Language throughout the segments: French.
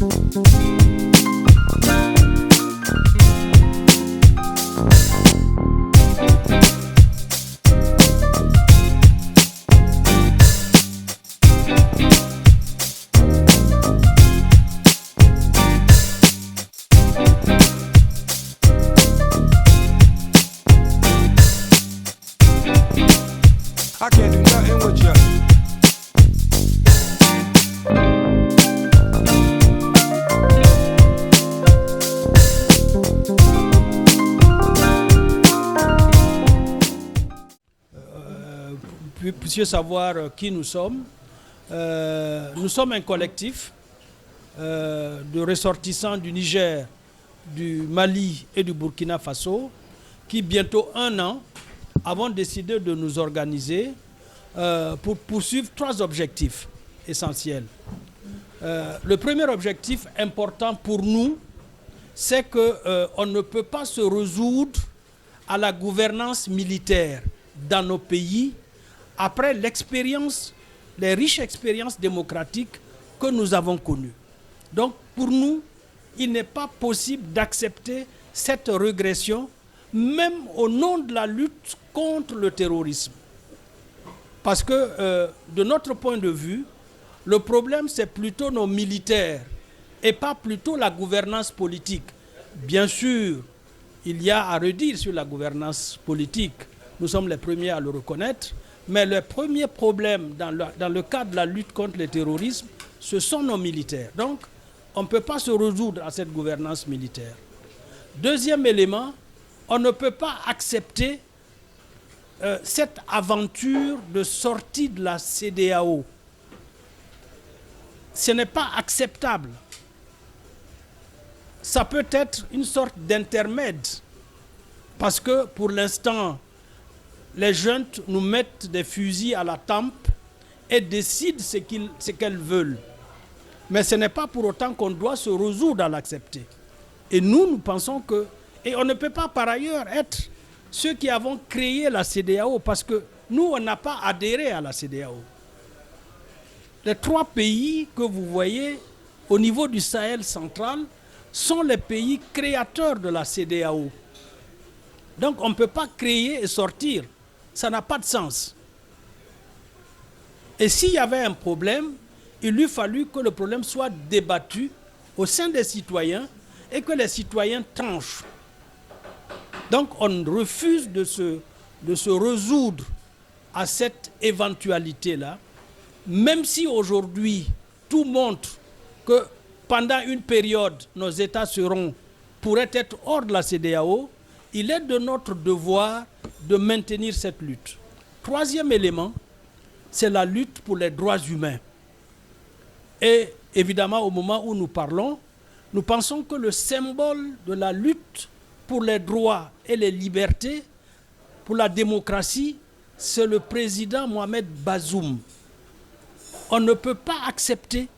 I can't do nothing with you. Puissiez savoir qui nous sommes. Nous sommes un collectif de ressortissants du Niger, du Mali et du Burkina Faso qui, bientôt 1 an, avons décidé de nous organiser pour poursuivre 3 objectifs essentiels. Le premier objectif important pour nous, c'est qu'on ne peut pas se résoudre à la gouvernance militaire dans nos pays après l'expérience, les riches expériences démocratiques que nous avons connues. Donc pour nous, il n'est pas possible d'accepter cette régression, même au nom de la lutte contre le terrorisme. Parce que de notre point de vue, le problème c'est plutôt nos militaires et pas plutôt la gouvernance politique. Bien sûr, il y a à redire sur la gouvernance politique. Nous sommes les premiers à le reconnaître. Mais le premier problème dans le cadre de la lutte contre le terrorisme, ce sont nos militaires. Donc, on ne peut pas se résoudre à cette gouvernance militaire. Deuxième élément, on ne peut pas accepter cette aventure de sortie de la CEDEAO. Ce n'est pas acceptable. Ça peut être une sorte d'intermède, parce que pour l'instant, les juntes nous mettent des fusils à la tempe et décident ce qu'elles veulent. Mais ce n'est pas pour autant qu'on doit se résoudre à l'accepter. Et nous pensons que... Et on ne peut pas par ailleurs être ceux qui avons créé la CEDEAO, parce que nous, on n'a pas adhéré à la CEDEAO. Les 3 pays que vous voyez au niveau du Sahel central sont les pays créateurs de la CEDEAO. Donc on ne peut pas créer et sortir. Ça n'a pas de sens. Et s'il y avait un problème, il eût fallu que le problème soit débattu au sein des citoyens et que les citoyens tranchent. Donc on refuse de se résoudre à cette éventualité-là, même si aujourd'hui tout montre que pendant une période, nos États pourraient être hors de la CEDEAO. Il est de notre devoir de maintenir cette lutte. Troisième élément, c'est la lutte pour les droits humains. Et évidemment, au moment où nous parlons, nous pensons que le symbole de la lutte pour les droits et les libertés, pour la démocratie, c'est le président Mohamed Bazoum. On ne peut pas accepter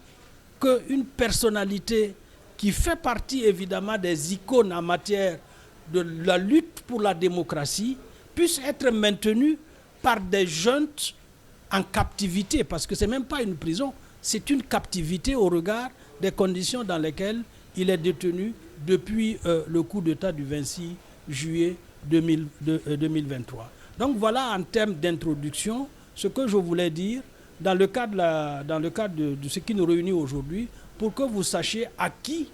qu'une personnalité qui fait partie évidemment des icônes en matière de la lutte pour la démocratie puisse être maintenue par des juntes en captivité, parce que ce n'est même pas une prison, c'est une captivité au regard des conditions dans lesquelles il est détenu depuis le coup d'État du 26 juillet 2023. Donc voilà en termes d'introduction ce que je voulais dire dans le cadre de ce qui nous réunit aujourd'hui, pour que vous sachiez à qui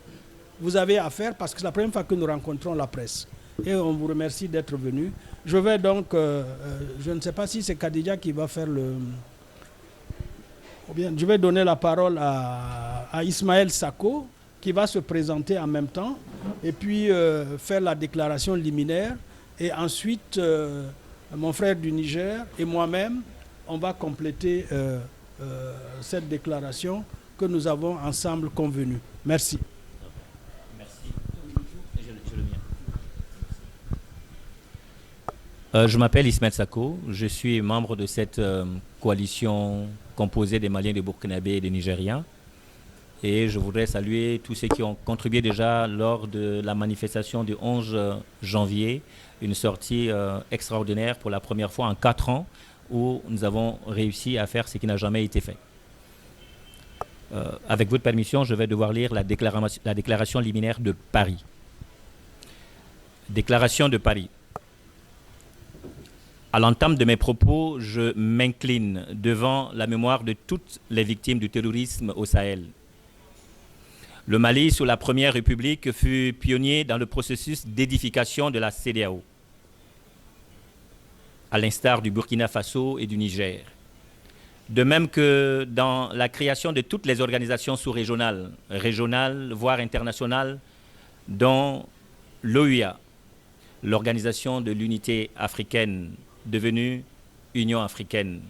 vous avez affaire, parce que c'est la première fois que nous rencontrons la presse. Et on vous remercie d'être venu. Je vais donc, je ne sais pas si c'est Khadija qui va faire ou bien je vais donner la parole à Ismaël Sako, qui va se présenter en même temps, et puis faire la déclaration liminaire. Et ensuite, mon frère du Niger et moi-même, on va compléter cette déclaration que nous avons ensemble convenue. Merci. Je m'appelle Ismaël Sako, je suis membre de cette coalition composée des Maliens, des Burkinabés et des Nigériens. Et je voudrais saluer tous ceux qui ont contribué déjà lors de la manifestation du 11 janvier, une sortie extraordinaire pour la première fois en 4 ans, où nous avons réussi à faire ce qui n'a jamais été fait. Avec votre permission, je vais devoir lire la déclaration liminaire de Paris. Déclaration de Paris. À l'entame de mes propos, je m'incline devant la mémoire de toutes les victimes du terrorisme au Sahel. Le Mali, sous la Première République, fut pionnier dans le processus d'édification de la CEDEAO, à l'instar du Burkina Faso et du Niger. De même que dans la création de toutes les organisations sous-régionales, régionales, voire internationales, dont l'OUA, l'Organisation de l'Unité africaine, devenue Union africaine,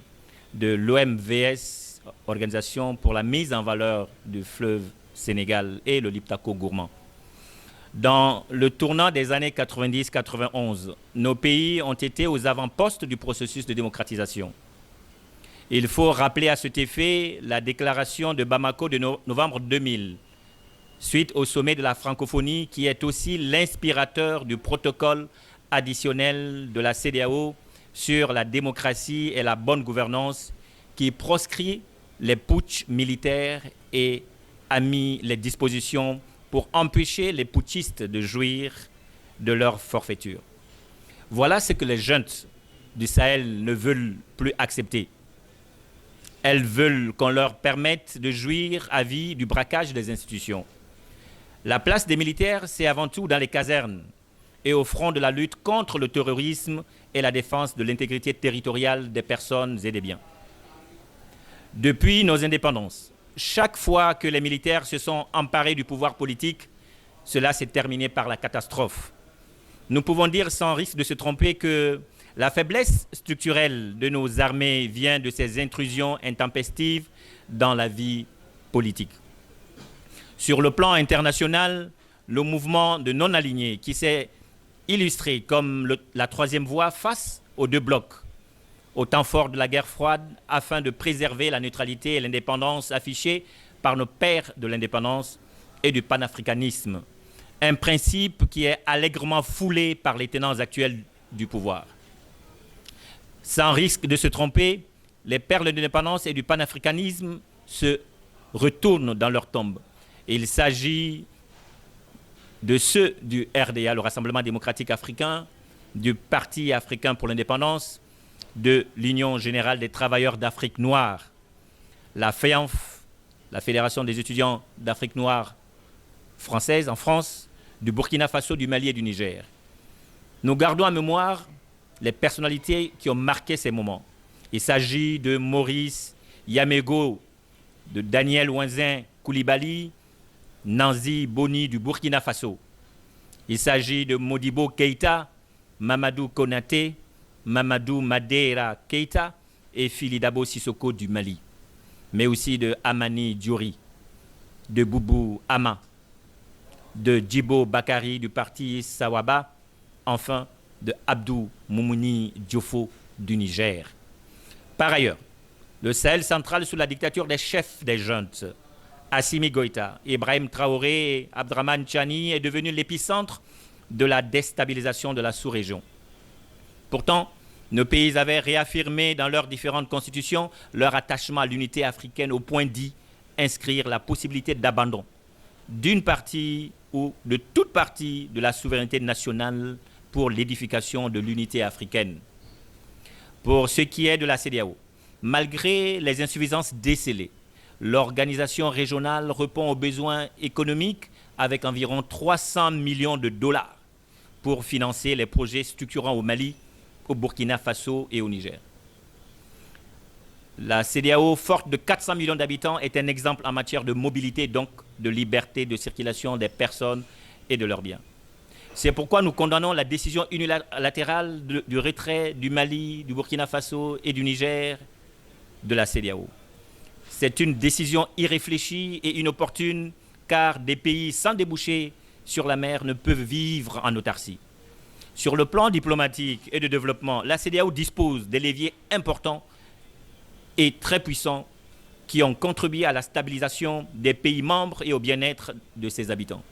de l'OMVS, Organisation pour la mise en valeur du fleuve Sénégal, et le Liptako gourmand. Dans le tournant des années 90-91, nos pays ont été aux avant-postes du processus de démocratisation. Il faut rappeler à cet effet la déclaration de Bamako de novembre 2000, suite au sommet de la francophonie, qui est aussi l'inspirateur du protocole additionnel de la CEDEAO sur la démocratie et la bonne gouvernance, qui proscrit les putschs militaires et a mis les dispositions pour empêcher les putschistes de jouir de leur forfaiture. Voilà ce que les juntes du Sahel ne veulent plus accepter. Elles veulent qu'on leur permette de jouir à vie du braquage des institutions. La place des militaires, c'est avant tout dans les casernes et au front de la lutte contre le terrorisme et la défense de l'intégrité territoriale des personnes et des biens. Depuis nos indépendances, chaque fois que les militaires se sont emparés du pouvoir politique, cela s'est terminé par la catastrophe. Nous pouvons dire sans risque de se tromper que la faiblesse structurelle de nos armées vient de ces intrusions intempestives dans la vie politique. Sur le plan international, le mouvement de non-alignés qui s'est illustré comme la troisième voie face aux deux blocs, au temps fort de la guerre froide, afin de préserver la neutralité et l'indépendance affichées par nos pères de l'indépendance et du panafricanisme, un principe qui est allègrement foulé par les tenants actuels du pouvoir. Sans risque de se tromper, les pères de l'indépendance et du panafricanisme se retournent dans leur tombe. Il s'agit de ceux du RDA, le Rassemblement démocratique africain, du Parti africain pour l'indépendance, de l'Union générale des travailleurs d'Afrique noire, la FEANF, la Fédération des étudiants d'Afrique noire française en France, du Burkina Faso, du Mali et du Niger. Nous gardons en mémoire les personnalités qui ont marqué ces moments. Il s'agit de Maurice Yamego, de Daniel Wanzin Koulibaly, Nanzi Boni du Burkina Faso. Il s'agit de Modibo Keïta, Mamadou Konaté, Mamadou Madeira Keïta et Philidabo Sissoko du Mali, mais aussi de Amani Diori, de Boubou Ama, de Djibo Bakari du parti Sawaba, enfin de Abdou Moumouni Diofo du Niger. Par ailleurs, le Sahel central sous la dictature des chefs des juntes, Assimi Goïta, Ibrahim Traoré et Abdraman Tchani, est devenu l'épicentre de la déstabilisation de la sous-région. Pourtant, nos pays avaient réaffirmé dans leurs différentes constitutions leur attachement à l'unité africaine au point d'y inscrire la possibilité d'abandon d'une partie ou de toute partie de la souveraineté nationale pour l'édification de l'unité africaine. Pour ce qui est de la CEDEAO, malgré les insuffisances décelées, l'organisation régionale répond aux besoins économiques avec environ 300 millions de dollars pour financer les projets structurants au Mali, au Burkina Faso et au Niger. La CEDEAO, forte de 400 millions d'habitants, est un exemple en matière de mobilité, donc de liberté de circulation des personnes et de leurs biens. C'est pourquoi nous condamnons la décision unilatérale du retrait du Mali, du Burkina Faso et du Niger de la CEDEAO. C'est une décision irréfléchie et inopportune, car des pays sans débouchés sur la mer ne peuvent vivre en autarcie. Sur le plan diplomatique et de développement, la CEDEAO dispose des leviers importants et très puissants qui ont contribué à la stabilisation des pays membres et au bien-être de ses habitants.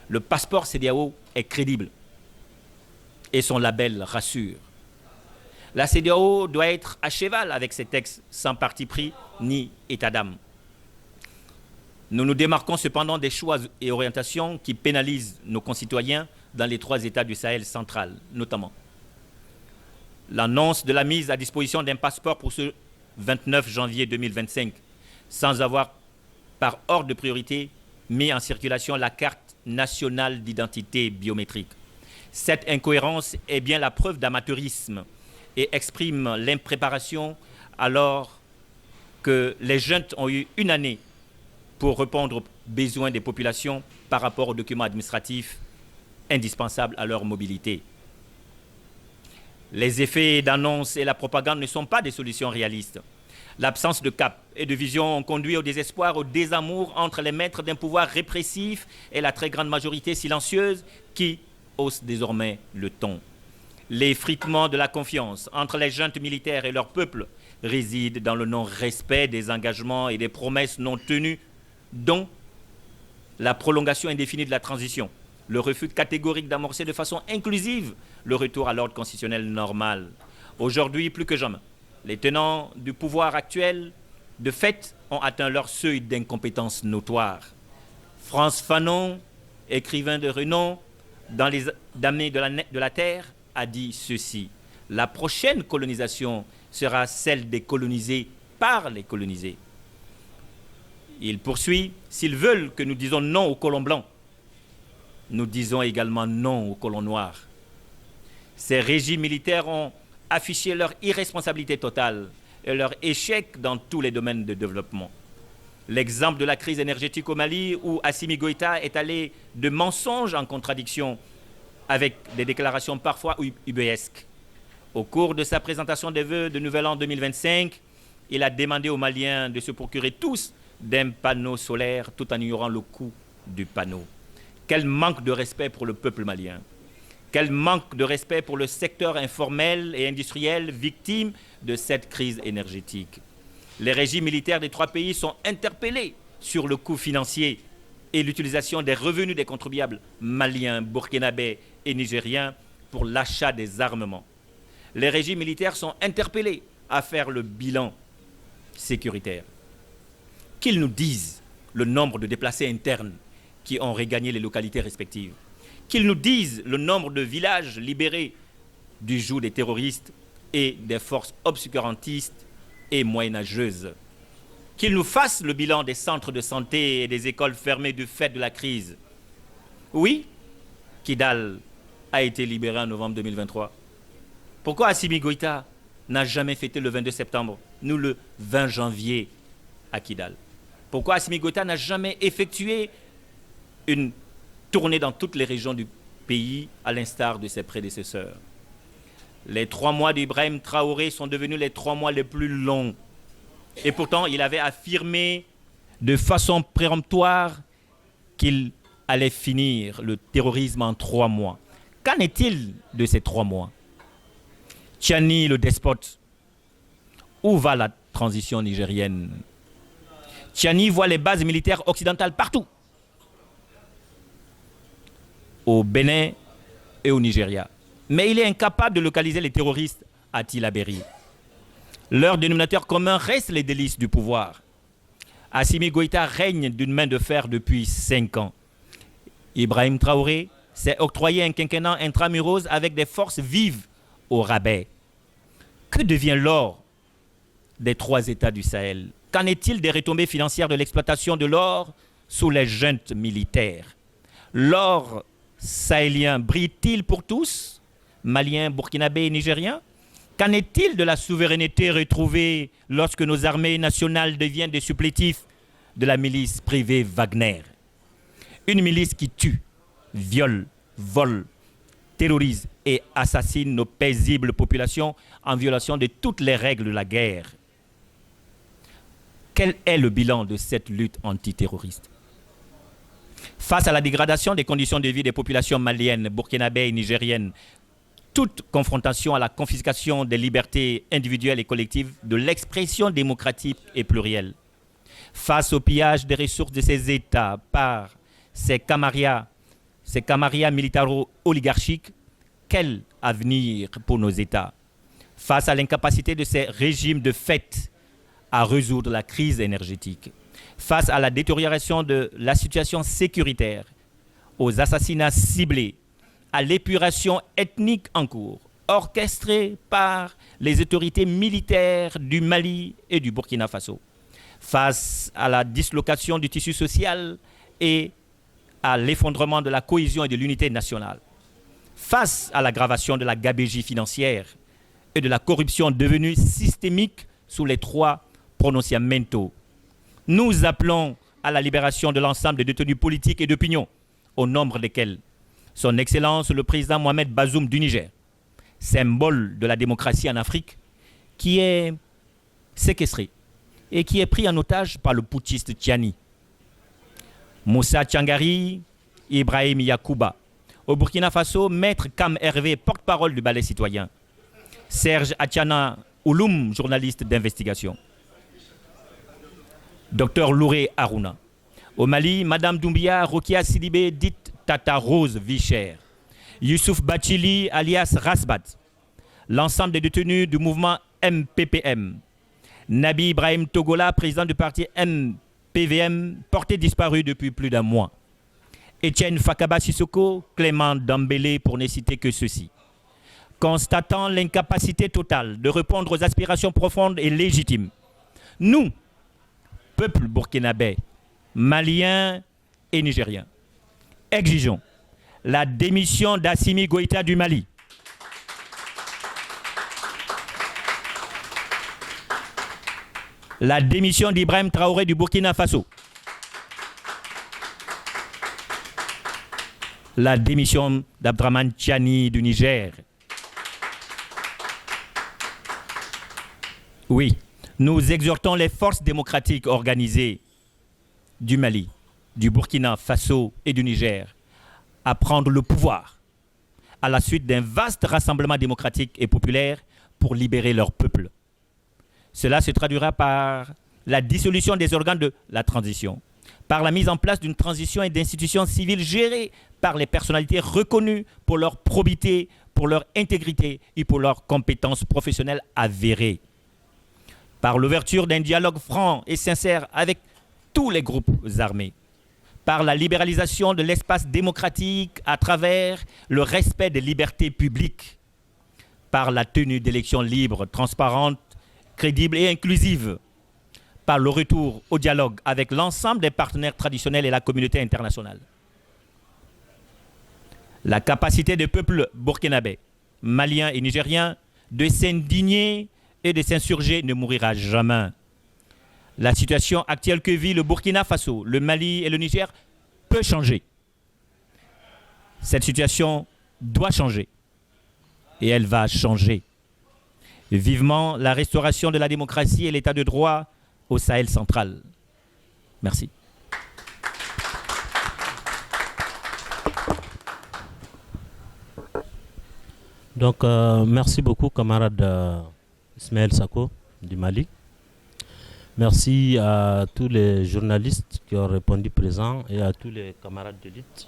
Le passeport CEDEAO est crédible et son label rassure. La CEDEAO doit être à cheval avec ses textes sans parti pris ni état d'âme. Nous nous démarquons cependant des choix et orientations qui pénalisent nos concitoyens dans les 3 États du Sahel central, notamment l'annonce de la mise à disposition d'un passeport pour ce 29 janvier 2025, sans avoir, par ordre de priorité, mis en circulation la carte nationale d'identité biométrique. Cette incohérence est bien la preuve d'amateurisme et exprime l'impréparation alors que les jeunes ont eu une année pour répondre aux besoins des populations par rapport aux documents administratifs indispensables à leur mobilité. Les effets d'annonce et la propagande ne sont pas des solutions réalistes. L'absence de cap et de vision ont conduit au désespoir, au désamour entre les maîtres d'un pouvoir répressif et la très grande majorité silencieuse qui hausse désormais le ton. L'effritement de la confiance entre les juntes militaires et leur peuple réside dans le non-respect des engagements et des promesses non tenues, dont la prolongation indéfinie de la transition, le refus catégorique d'amorcer de façon inclusive le retour à l'ordre constitutionnel normal. Aujourd'hui, plus que jamais, les tenants du pouvoir actuel, de fait, ont atteint leur seuil d'incompétence notoire. Frantz Fanon, écrivain de renom, dans Les Damnés de la Terre, a dit ceci: la prochaine colonisation sera celle des colonisés par les colonisés. Il poursuit: s'ils veulent que nous disions non aux colons blancs, nous disons également non aux colons noirs. Ces régimes militaires ont affiché leur irresponsabilité totale et leur échec dans tous les domaines de développement. L'exemple de la crise énergétique au Mali, où Assimi Goïta est allé de mensonge en contradiction avec des déclarations parfois ubuesques. Au cours de sa présentation des vœux de Nouvel An 2025, il a demandé aux Maliens de se procurer tous d'un panneau solaire tout en ignorant le coût du panneau. Quel manque de respect pour le peuple malien! Quel manque de respect pour le secteur informel et industriel victime de cette crise énergétique! Les régimes militaires des 3 pays sont interpellés sur le coût financier et l'utilisation des revenus des contribuables maliens, burkinabés et nigériens pour l'achat des armements. Les régimes militaires sont interpellés à faire le bilan sécuritaire. Qu'ils nous disent le nombre de déplacés internes qui ont regagné les localités respectives. Qu'ils nous disent le nombre de villages libérés du joug des terroristes et des forces obscurantistes et moyenâgeuses. Qu'ils nous fassent le bilan des centres de santé et des écoles fermées du fait de la crise. Oui, Kidal a été libéré en novembre 2023. Pourquoi Assimi Goïta n'a jamais fêté le 22 septembre, nous le 20 janvier à Kidal? Pourquoi Assimi Goïta n'a jamais effectué une tournée dans toutes les régions du pays, à l'instar de ses prédécesseurs? Les 3 mois d'Ibrahim Traoré sont devenus les 3 mois les plus longs. Et pourtant, il avait affirmé de façon péremptoire qu'il allait finir le terrorisme en 3 mois. Qu'en est-il de ces 3 mois? Tchani, le despote, où va la transition nigérienne? Tchani voit les bases militaires occidentales partout, au Bénin et au Nigeria. Mais il est incapable de localiser les terroristes à Tillabéri. Leur dénominateur commun reste les délices du pouvoir. Assimi Goïta règne d'une main de fer depuis 5 ans. Ibrahim Traoré s'est octroyé un quinquennat intramuros avec des forces vives au rabais. Que devient l'or des 3 États du Sahel? Qu'en est-il des retombées financières de l'exploitation de l'or sous les juntes militaires? L'or sahélien brille-t-il pour tous, Maliens, Burkinabés et Nigériens? Qu'en est-il de la souveraineté retrouvée lorsque nos armées nationales deviennent des supplétifs de la milice privée Wagner? Une milice qui tue, viole, vole, terrorise et assassine nos paisibles populations en violation de toutes les règles de la guerre. Quel est le bilan de cette lutte antiterroriste? Face à la dégradation des conditions de vie des populations maliennes, burkinabées et nigériennes, toute confrontation à la confiscation des libertés individuelles et collectives, de l'expression démocratique et plurielle, face au pillage des ressources de ces États par ces camarias militaro-oligarchiques, quel avenir pour nos États? Face à l'incapacité de ces régimes de fait à résoudre la crise énergétique, face à la détérioration de la situation sécuritaire, aux assassinats ciblés, à l'épuration ethnique en cours, orchestrée par les autorités militaires du Mali et du Burkina Faso, face à la dislocation du tissu social et à l'effondrement de la cohésion et de l'unité nationale, face à l'aggravation de la gabegie financière et de la corruption devenue systémique sous les 3 pronunciamentos. Nous appelons à la libération de l'ensemble des détenus politiques et d'opinion, au nombre desquels Son Excellence le président Mohamed Bazoum du Niger, symbole de la démocratie en Afrique, qui est séquestré et qui est pris en otage par le putschiste Tiani. Moussa Tchangari, Ibrahim Yacouba. Au Burkina Faso, Maître Kam Hervé, porte-parole du Balai citoyen. Serge Atiana Ouloum, journaliste d'investigation. Docteur Louré Harouna. Au Mali, Madame Doumbia Rokia Sidibé, dite Tata Rose Vicher. Youssouf Bachili, alias Rasbat. L'ensemble des détenus du mouvement MPPM. Nabi Ibrahim Togola, président du parti MPVM, porté disparu depuis plus d'un mois. Etienne Fakaba Sissoko, Clément Dambélé, pour ne citer que ceux-ci. Constatant l'incapacité totale de répondre aux aspirations profondes et légitimes, nous, peuple burkinabé, malien et nigérien, exigeons la démission d'Assimi Goïta du Mali, la démission d'Ibrahim Traoré du Burkina Faso, la démission d'Abdraman Tiani du Niger. Oui, nous exhortons les forces démocratiques organisées du Mali, du Burkina Faso et du Niger à prendre le pouvoir à la suite d'un vaste rassemblement démocratique et populaire pour libérer leur peuple. Cela se traduira par la dissolution des organes de la transition, par la mise en place d'une transition et d'institutions civiles gérées par les personnalités reconnues pour leur probité, pour leur intégrité et pour leurs compétences professionnelles avérées, par l'ouverture d'un dialogue franc et sincère avec tous les groupes armés, par la libéralisation de l'espace démocratique à travers le respect des libertés publiques, par la tenue d'élections libres, transparentes, crédibles et inclusives, par le retour au dialogue avec l'ensemble des partenaires traditionnels et la communauté internationale. La capacité des peuples burkinabés, maliens et nigériens de s'indigner et de s'insurger ne mourira jamais. La situation actuelle que vit le Burkina Faso, le Mali et le Niger peut changer. Cette situation doit changer et elle va changer. Vivement la restauration de la démocratie et l'état de droit au Sahel central. Merci. Donc, merci beaucoup, camarade Ismaël Sako du Mali. Merci à tous les journalistes qui ont répondu présents et à tous les camarades de lutte.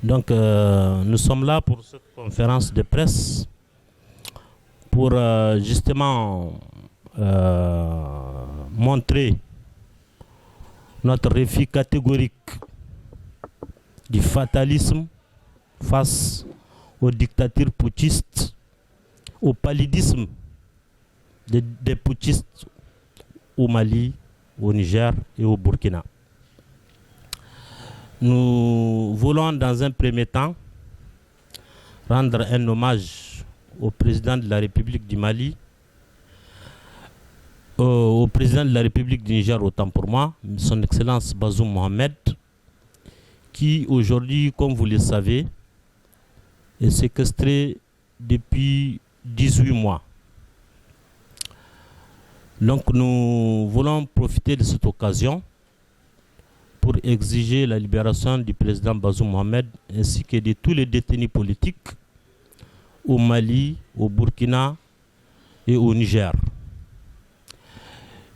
Donc, nous sommes là pour cette conférence de presse pour justement montrer notre refus catégorique du fatalisme face aux dictatures putschistes, au paludisme des putschistes au Mali, au Niger et au Burkina. Nous voulons dans un premier temps rendre un hommage au président de la République du Mali, au président de la République du Niger, autant pour moi, son Excellence Bazoum Mohamed, qui aujourd'hui, comme vous le savez, est séquestré depuis 18 mois. Donc nous voulons profiter de cette occasion pour exiger la libération du président Bazoum Mohamed ainsi que de tous les détenus politiques au Mali, au Burkina et au Niger.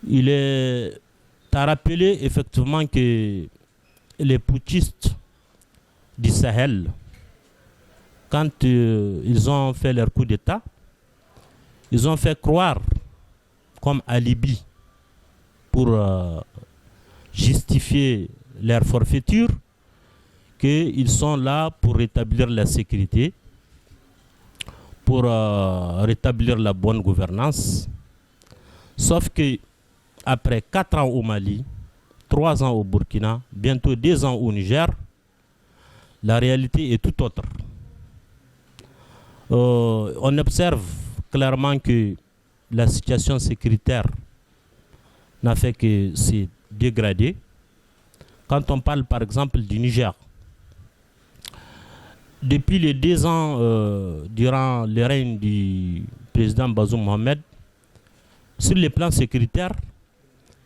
Il est à rappeler effectivement que les putschistes du Sahel, quand ils ont fait leur coup d'État, ils ont fait croire comme alibi pour justifier leur forfaiture qu'ils sont là pour rétablir la sécurité, pour rétablir la bonne gouvernance. Sauf que après 4 ans au Mali, 3 ans au Burkina, bientôt 2 ans au Niger, la réalité est tout autre. On observe clairement que la situation sécuritaire n'a fait que se dégrader. Quand on parle par exemple du Niger, depuis les 2 ans durant le règne du président Bazoum Mohamed, sur le plan sécuritaire,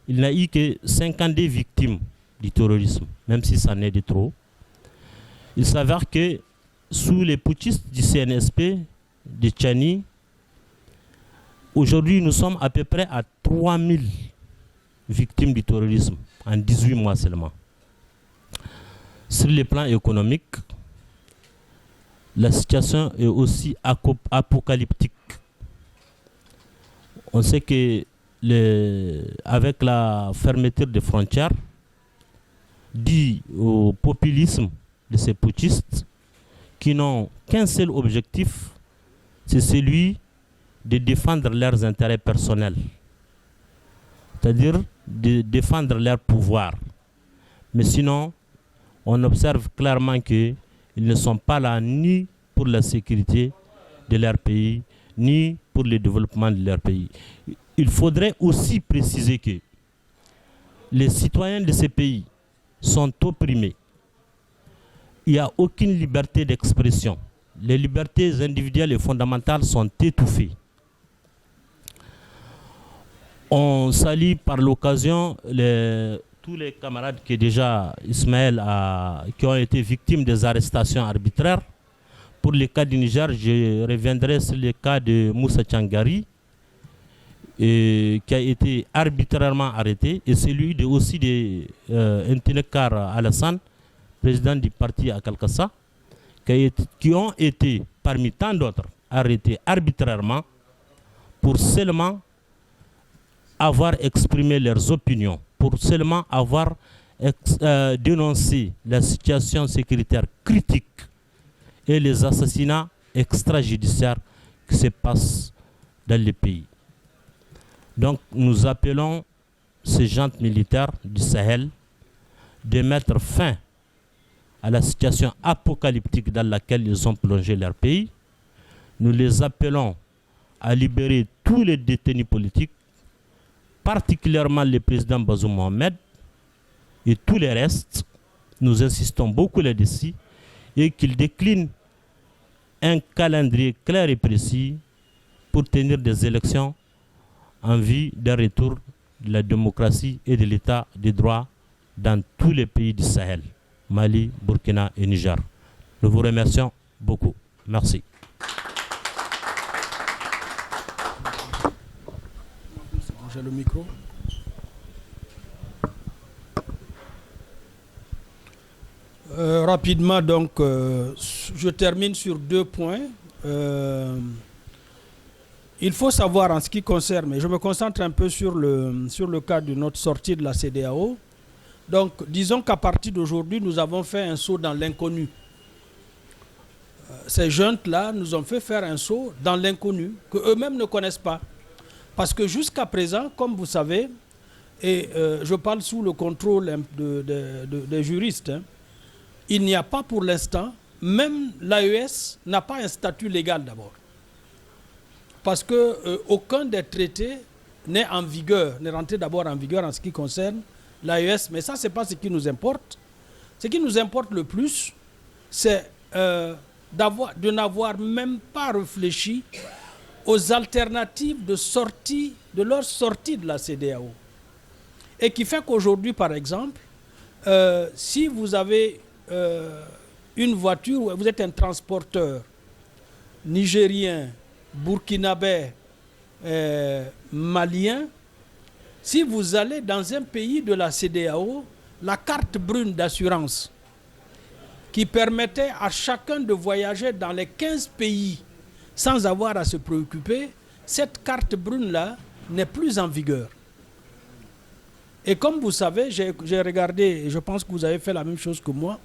il n'y a eu que 52 victimes du terrorisme, même si ça n'est de trop. Il s'avère que sous les putschistes du CNSP, de Tchani, aujourd'hui nous sommes à peu près à 3000 victimes du terrorisme en 18 mois seulement. Sur le plan économique, la situation est aussi apocalyptique. On sait que avec la fermeture des frontières, due au populisme de ces putschistes, qui n'ont qu'un seul objectif, c'est celui de défendre leurs intérêts personnels, c'est-à-dire de défendre leur pouvoir. Mais sinon, on observe clairement qu'ils ne sont pas là ni pour la sécurité de leur pays, ni pour le développement de leur pays. Il faudrait aussi préciser que les citoyens de ces pays sont opprimés. Il n'y a aucune liberté d'expression. Les libertés individuelles et fondamentales sont étouffées. On salue par l'occasion tous les camarades qui déjà, Ismaël, qui ont été victimes des arrestations arbitraires. Pour le cas du Niger, je reviendrai sur le cas de Moussa Tchangari, qui a été arbitrairement arrêté, et celui aussi de Ntinekar Alassane, président du parti à Kalkassa, qui ont été, parmi tant d'autres, arrêtés arbitrairement pour seulement avoir exprimé leurs opinions, pour seulement avoir dénoncé la situation sécuritaire critique et les assassinats extrajudiciaires qui se passent dans le pays. Donc nous appelons ces juntes militaires du Sahel de mettre fin à la situation apocalyptique dans laquelle ils ont plongé leur pays. Nous les appelons à libérer tous les détenus politiques, particulièrement le président Bazoum Mohamed et tous les restes. Nous insistons beaucoup là-dessus, et qu'ils déclinent un calendrier clair et précis pour tenir des élections en vue d'un retour de la démocratie et de l'état de droit dans tous les pays du Sahel, Mali, Burkina et Niger. Nous vous remercions beaucoup. Merci. J'ai le micro. Rapidement, donc, je termine sur 2 points. Il faut savoir en ce qui concerne, mais je me concentre un peu sur le cas de notre sortie de la CEDEAO. Donc, disons qu'à partir d'aujourd'hui, nous avons fait un saut dans l'inconnu. Ces jeunes-là nous ont fait faire un saut dans l'inconnu, qu'eux-mêmes ne connaissent pas. Parce que jusqu'à présent, comme vous savez, et je parle sous le contrôle des juristes, hein, il n'y a pas pour l'instant, même l'AES n'a pas un statut légal d'abord. Parce qu'aucun des traités n'est en vigueur, n'est rentré d'abord en vigueur en ce qui concerne l'AES. Mais ça, ce n'est pas ce qui nous importe. Ce qui nous importe le plus, c'est de n'avoir même pas réfléchi aux alternatives de leur sortie de la CEDEAO. Et qui fait qu'aujourd'hui, par exemple, si vous avez une voiture, vous êtes un transporteur nigérien, burkinabé, malien, si vous allez dans un pays de la CEDEAO, la carte brune d'assurance qui permettait à chacun de voyager dans les 15 pays sans avoir à se préoccuper, cette carte brune-là n'est plus en vigueur. Et comme vous savez, j'ai regardé, et je pense que vous avez fait la même chose que moi,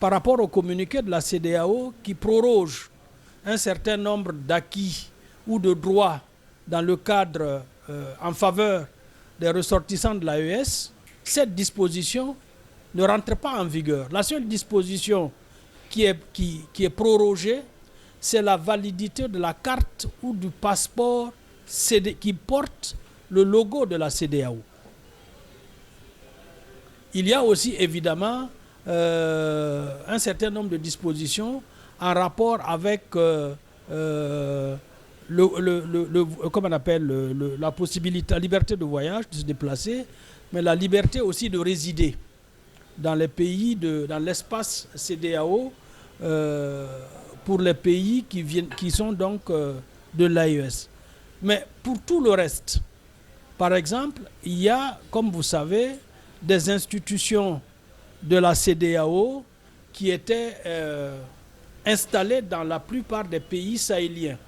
par rapport au communiqué de la CEDEAO qui proroge un certain nombre d'acquis ou de droits dans le cadre en faveur des ressortissants de l'AES, cette disposition ne rentre pas en vigueur. La seule disposition qui est prorogée, c'est la validité de la carte ou du passeport qui porte le logo de la CEDEAO. Il y a aussi évidemment un certain nombre de dispositions en rapport avec comment on appelle, la possibilité, la liberté de voyage, de se déplacer, mais la liberté aussi de résider dans les pays, dans l'espace CEDEAO, pour les pays qui sont donc de l'AES. Mais pour tout le reste, par exemple, il y a, comme vous savez, des institutions de la CEDEAO qui étaient installées dans la plupart des pays sahéliens.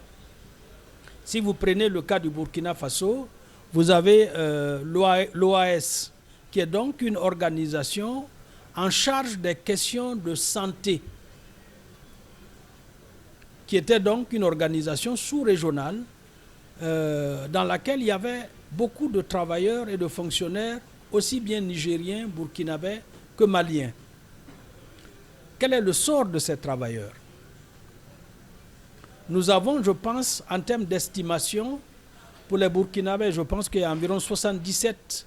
Si vous prenez le cas du Burkina Faso, vous avez l'OAS, qui est donc une organisation en charge des questions de santé, qui était donc une organisation sous-régionale dans laquelle il y avait beaucoup de travailleurs et de fonctionnaires, aussi bien nigériens, burkinabés que maliens. Quel est le sort de ces travailleurs? Nous avons, je pense, en termes d'estimation, pour les Burkinabés, je pense qu'il y a environ 77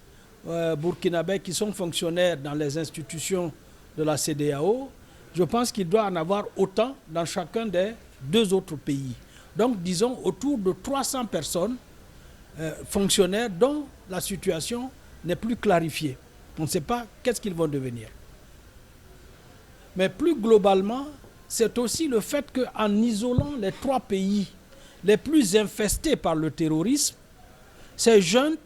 Burkinabés qui sont fonctionnaires dans les institutions de la CEDEAO. Je pense qu'il doit en avoir autant dans chacun des deux autres pays. Donc, disons, autour de 300 personnes fonctionnaires dont la situation n'est plus clarifiée. On ne sait pas qu'est-ce qu'ils vont devenir. Mais plus globalement, c'est aussi le fait qu'en isolant les trois pays les plus infestés par le terrorisme, ces jeunes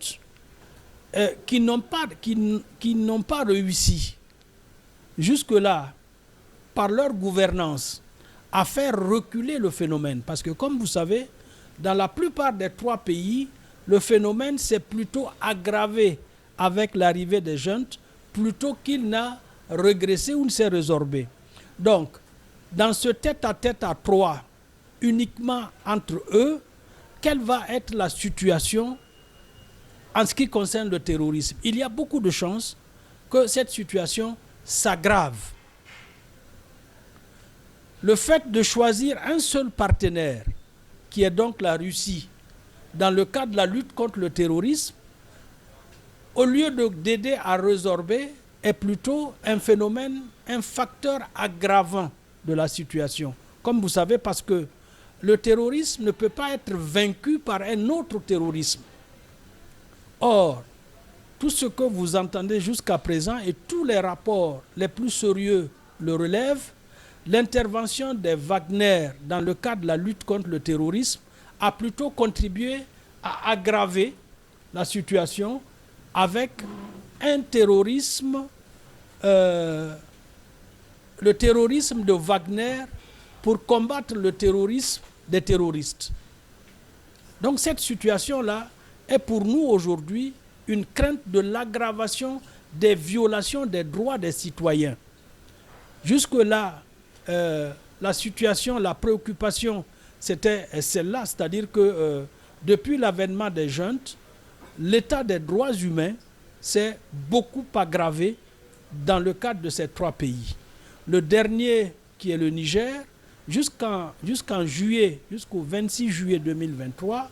qui n'ont pas réussi jusque-là, par leur gouvernance, à faire reculer le phénomène. Parce que comme vous savez, dans la plupart des trois pays, le phénomène s'est plutôt aggravé avec l'arrivée des jeunes, plutôt qu'il n'a régressé ou ne s'est résorbé. Donc, dans ce tête-à-tête à trois, uniquement entre eux, quelle va être la situation en ce qui concerne le terrorisme? Il y a beaucoup de chances que cette situation s'aggrave. Le fait de choisir un seul partenaire, qui est donc la Russie, dans le cadre de la lutte contre le terrorisme, au lieu d'aider à résorber, est plutôt un phénomène, un facteur aggravant de la situation. Comme vous savez, parce que le terrorisme ne peut pas être vaincu par un autre terrorisme. Or, tout ce que vous entendez jusqu'à présent et tous les rapports les plus sérieux le relèvent, l'intervention des Wagner dans le cadre de la lutte contre le terrorisme a plutôt contribué à aggraver la situation avec un terrorisme, le terrorisme de Wagner pour combattre le terrorisme des terroristes. Donc cette situation-là est pour nous aujourd'hui une crainte de l'aggravation des violations des droits des citoyens. Jusque-là, la situation, la préoccupation, c'était celle-là, c'est-à-dire que depuis l'avènement des jeunes, l'état des droits humains s'est beaucoup aggravé dans le cadre de ces trois pays. Le dernier, qui est le Niger, jusqu'en juillet, jusqu'au 26 juillet 2023,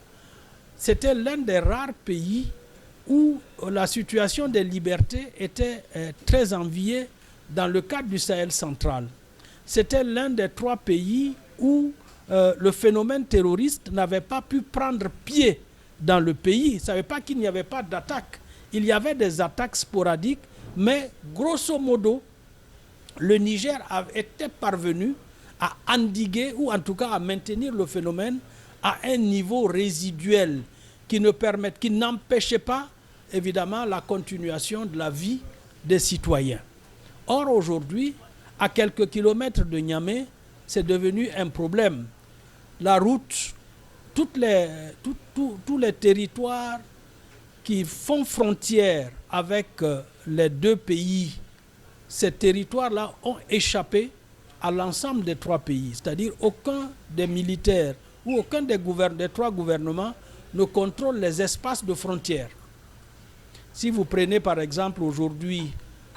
c'était l'un des rares pays où la situation des libertés était très enviée dans le cadre du Sahel central. C'était l'un des trois pays où le phénomène terroriste n'avait pas pu prendre pied dans le pays. Il ne savait pas qu'il n'y avait pas d'attaque. Il y avait des attaques sporadiques, mais grosso modo, le Niger était parvenu à endiguer ou en tout cas à maintenir le phénomène à un niveau résiduel qui n'empêchait pas évidemment la continuation de la vie des citoyens. Or aujourd'hui, à quelques kilomètres de Niamey, c'est devenu un problème. La route, tous les territoires qui font frontière avec les deux pays, ces territoires-là ont échappé à l'ensemble des trois pays. C'est-à-dire aucun des militaires ou aucun des trois gouvernements ne contrôle les espaces de frontières. Si vous prenez par exemple aujourd'hui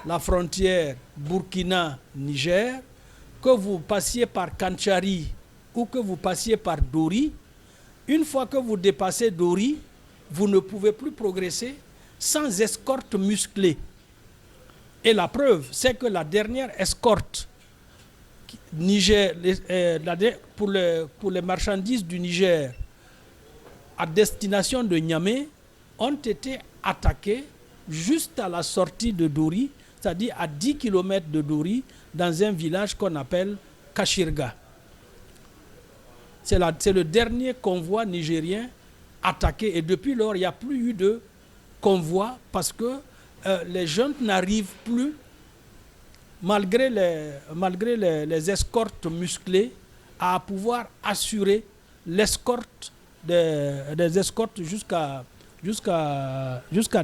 la frontière Burkina-Niger, que vous passiez par Kanchari ou que vous passiez par Dori, une fois que vous dépassez Dori, vous ne pouvez plus progresser sans escorte musclée. Et la preuve, c'est que la dernière escorte Niger, pour les marchandises du Niger à destination de Niamey ont été attaquées juste à la sortie de Dori, c'est-à-dire à 10 km de Dori, dans un village qu'on appelle Kashirga. C'est le dernier convoi nigérien attaqué et depuis lors, il n'y a plus eu de convoi parce que les jeunes n'arrivent plus, malgré les escortes musclées, à pouvoir assurer l'escorte des escortes jusqu'à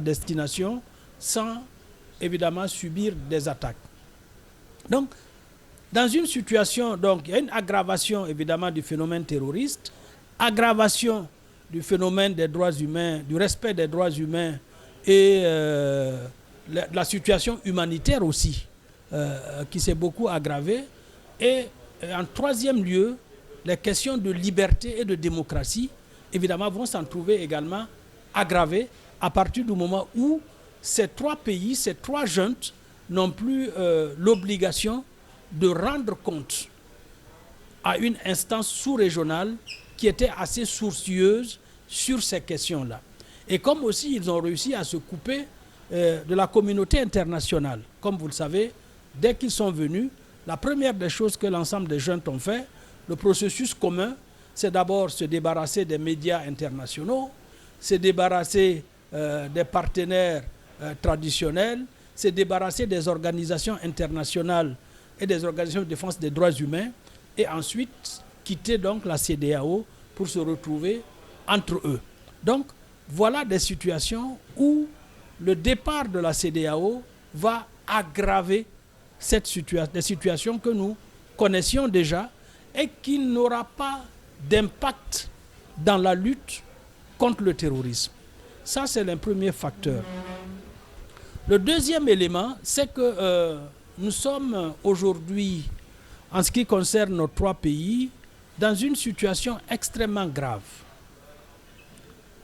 destination sans évidemment subir des attaques. Donc, dans une situation, donc, il y a une aggravation évidemment du phénomène terroriste, aggravation du phénomène des droits humains, du respect des droits humains et la situation humanitaire aussi, qui s'est beaucoup aggravée. Et en troisième lieu, les questions de liberté et de démocratie, évidemment, vont s'en trouver également aggravées à partir du moment où ces trois pays, ces trois juntes n'ont plus l'obligation de rendre compte à une instance sous-régionale qui était assez sourcilleuse sur ces questions-là. Et comme aussi ils ont réussi à se couper de la communauté internationale. Comme vous le savez, dès qu'ils sont venus, la première des choses que l'ensemble des jeunes ont fait, le processus commun, c'est d'abord se débarrasser des médias internationaux, se débarrasser des partenaires traditionnels, se débarrasser des organisations internationales et des organisations de défense des droits humains, et ensuite quitter donc la CEDEAO pour se retrouver entre eux. Donc, voilà des situations où le départ de la CEDEAO va aggraver des situations que nous connaissions déjà et qui n'aura pas d'impact dans la lutte contre le terrorisme. Ça, c'est le premier facteur. Le deuxième élément, c'est que nous sommes aujourd'hui, en ce qui concerne nos trois pays, dans une situation extrêmement grave.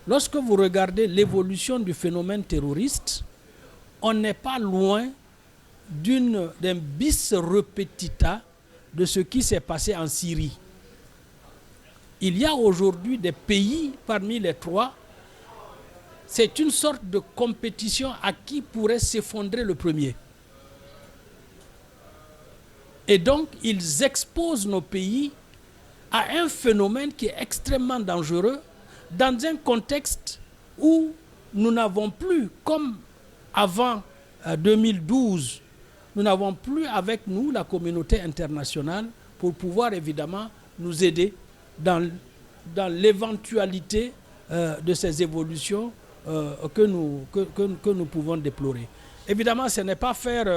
Lorsque vous regardez l'évolution du phénomène terroriste, on n'est pas loin d'un bis repetita de ce qui s'est passé en Syrie. Il y a aujourd'hui des pays parmi les trois, c'est une sorte de compétition à qui pourrait s'effondrer le premier. Et donc, ils exposent nos pays à un phénomène qui est extrêmement dangereux dans un contexte où nous n'avons plus, comme avant 2012, nous n'avons plus avec nous la communauté internationale pour pouvoir évidemment nous aider dans l'éventualité de ces évolutions que nous pouvons déplorer. Évidemment, ce n'est pas faire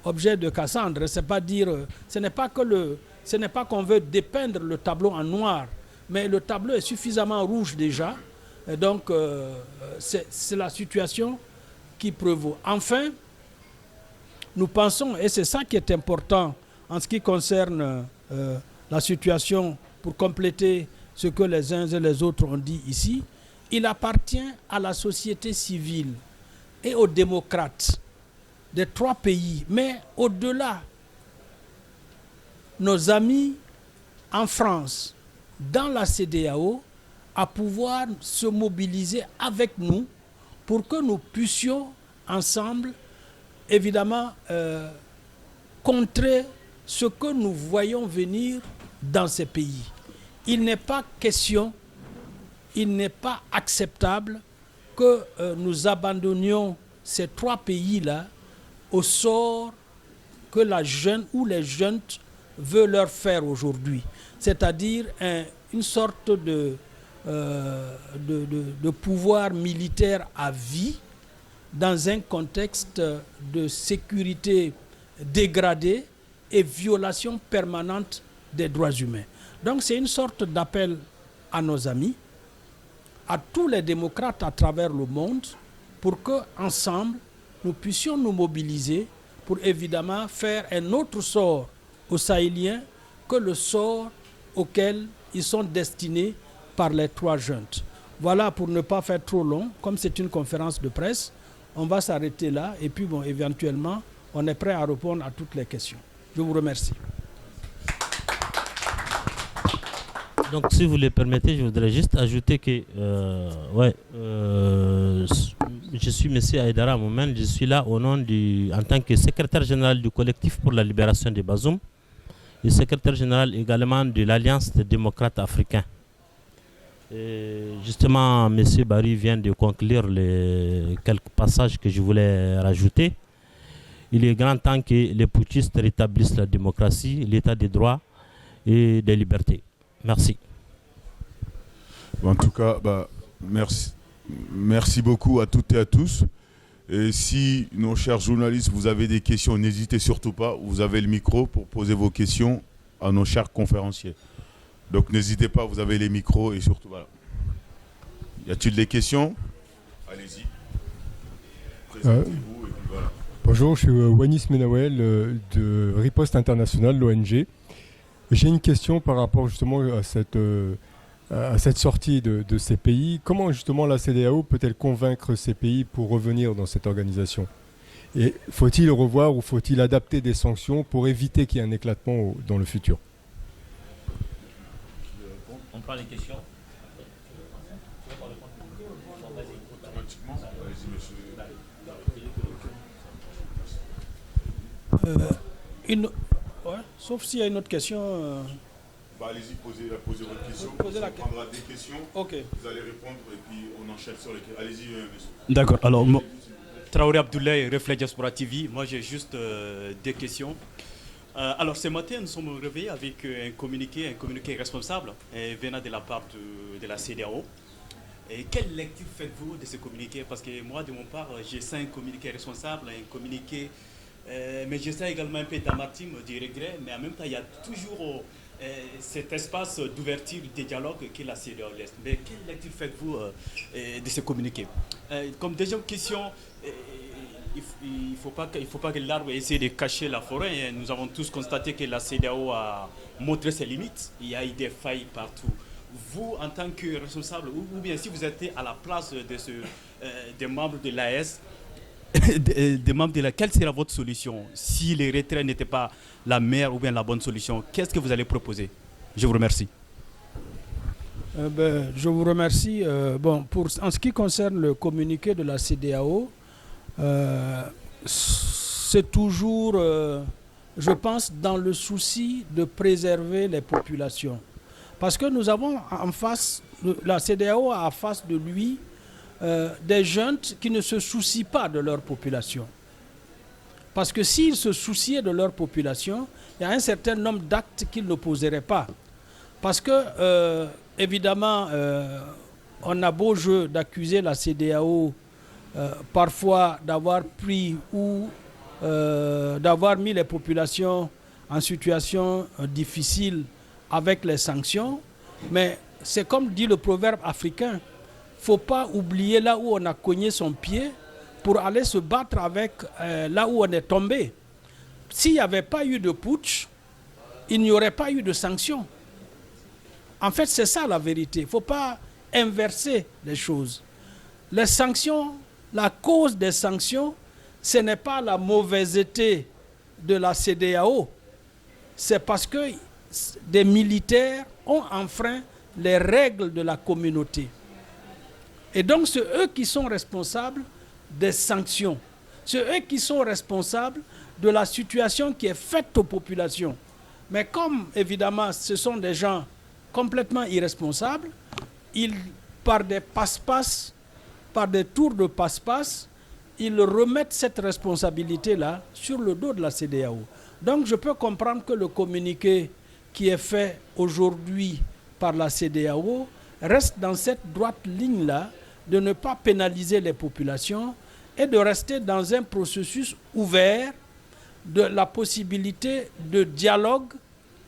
objet de Cassandre, ce n'est pas qu'on veut dépeindre le tableau en noir, mais le tableau est suffisamment rouge déjà, et donc c'est la situation qui prévaut. Enfin, nous pensons, et c'est ça qui est important en ce qui concerne la situation, pour compléter ce que les uns et les autres ont dit ici, il appartient à la société civile et aux démocrates des trois pays, mais au-delà, nos amis en France, dans la CEDEAO, à pouvoir se mobiliser avec nous pour que nous puissions ensemble, évidemment, contrer ce que nous voyons venir dans ces pays. Il n'est pas question, il n'est pas acceptable que nous abandonnions ces trois pays-là au sort que la jeune ou les jeunes veulent leur faire aujourd'hui. C'est-à-dire une sorte de pouvoir militaire à vie dans un contexte de sécurité dégradée et violation permanente des droits humains. Donc c'est une sorte d'appel à nos amis, à tous les démocrates à travers le monde, pour qu'ensemble, nous puissions nous mobiliser pour évidemment faire un autre sort aux Sahéliens que le sort auquel ils sont destinés par les 3 juntes. Voilà, pour ne pas faire trop long, comme c'est une conférence de presse, on va s'arrêter là et puis bon, éventuellement, on est prêt à répondre à toutes les questions. Je vous remercie. Donc, si vous le permettez, je voudrais juste ajouter que je suis M. Aïdara Moumen, je suis là au nom en tant que secrétaire général du collectif pour la libération de Bazoum et secrétaire général également de l'Alliance des démocrates africains. Et justement, M. Barry vient de conclure les quelques passages que je voulais rajouter. Il est grand temps que les putschistes rétablissent la démocratie, l'état des droits et des libertés. Merci. En tout cas, merci beaucoup à toutes et à tous. Et si nos chers journalistes, vous avez des questions, n'hésitez surtout pas. Vous avez le micro pour poser vos questions à nos chers conférenciers. Donc n'hésitez pas, vous avez les micros et surtout, voilà. Y a-t-il des questions? Allez-y. Présentez-vous et puis voilà. Bonjour, je suis Wanis Menawel de Riposte International, l'ONG. J'ai une question par rapport justement à cette sortie de ces pays. Comment justement la CEDEAO peut-elle convaincre ces pays pour revenir dans cette organisation? Et faut-il revoir ou faut-il adapter des sanctions pour éviter qu'il y ait un éclatement dans le futur? On prend les questions. Sauf s'il y a une autre question. Allez-y, posez votre question. On prendra des questions. Ok. Vous allez répondre et puis on enchaîne sur les questions. Allez-y, monsieur. D'accord. Alors, Traoré Abdoulaye, Reflet Diaspora TV. Moi, j'ai juste des questions. Alors, ce matin, nous sommes réveillés avec un communiqué responsable venant de la part de la CEDEAO. Et quelle lecture faites-vous de ce communiqué? Parce que moi, de mon part, j'ai ça, un communiqué responsable, un communiqué... mais je sais également un peu d'amertume, du regret, mais en même temps, il y a toujours cet espace d'ouverture, de dialogue que la CEDEAO laisse. Mais quelle lecture faites-vous de ce communiqué? Comme deuxième question, il faut pas que l'arbre essaie de cacher la forêt. Nous avons tous constaté que la CEDEAO a montré ses limites. Il y a eu des failles partout. Vous, en tant que responsable, ou bien si vous êtes à la place des membres de l'AS, des membres de quelle sera votre solution? Si les retraits n'étaient pas la meilleure ou bien la bonne solution, qu'est-ce que vous allez proposer? Je vous remercie. Je vous remercie. En ce qui concerne le communiqué de la CEDEAO, c'est toujours, je pense, dans le souci de préserver les populations. Parce que nous avons en face, la CEDEAO a en face de lui des jeunes qui ne se soucient pas de leur population. Parce que s'ils se souciaient de leur population, il y a un certain nombre d'actes qu'ils ne poseraient pas. Parce que, évidemment, on a beau jeu d'accuser la CEDEAO parfois d'avoir pris ou d'avoir mis les populations en situation difficile avec les sanctions, mais c'est comme dit le proverbe africain, il ne faut pas oublier là où on a cogné son pied pour aller se battre avec là où on est tombé. S'il n'y avait pas eu de putsch, il n'y aurait pas eu de sanctions. En fait, c'est ça la vérité. Il ne faut pas inverser les choses. Les sanctions, la cause des sanctions, ce n'est pas la mauvaiseté de la CEDEAO. C'est parce que des militaires ont enfreint les règles de la communauté. Et donc, c'est eux qui sont responsables des sanctions. C'est eux qui sont responsables de la situation qui est faite aux populations. Mais comme, évidemment, ce sont des gens complètement irresponsables, ils, par des passe-passe, par des tours de passe-passe, ils remettent cette responsabilité-là sur le dos de la CEDEAO. Donc, je peux comprendre que le communiqué qui est fait aujourd'hui par la CEDEAO reste dans cette droite ligne-là de ne pas pénaliser les populations et de rester dans un processus ouvert de la possibilité de dialogue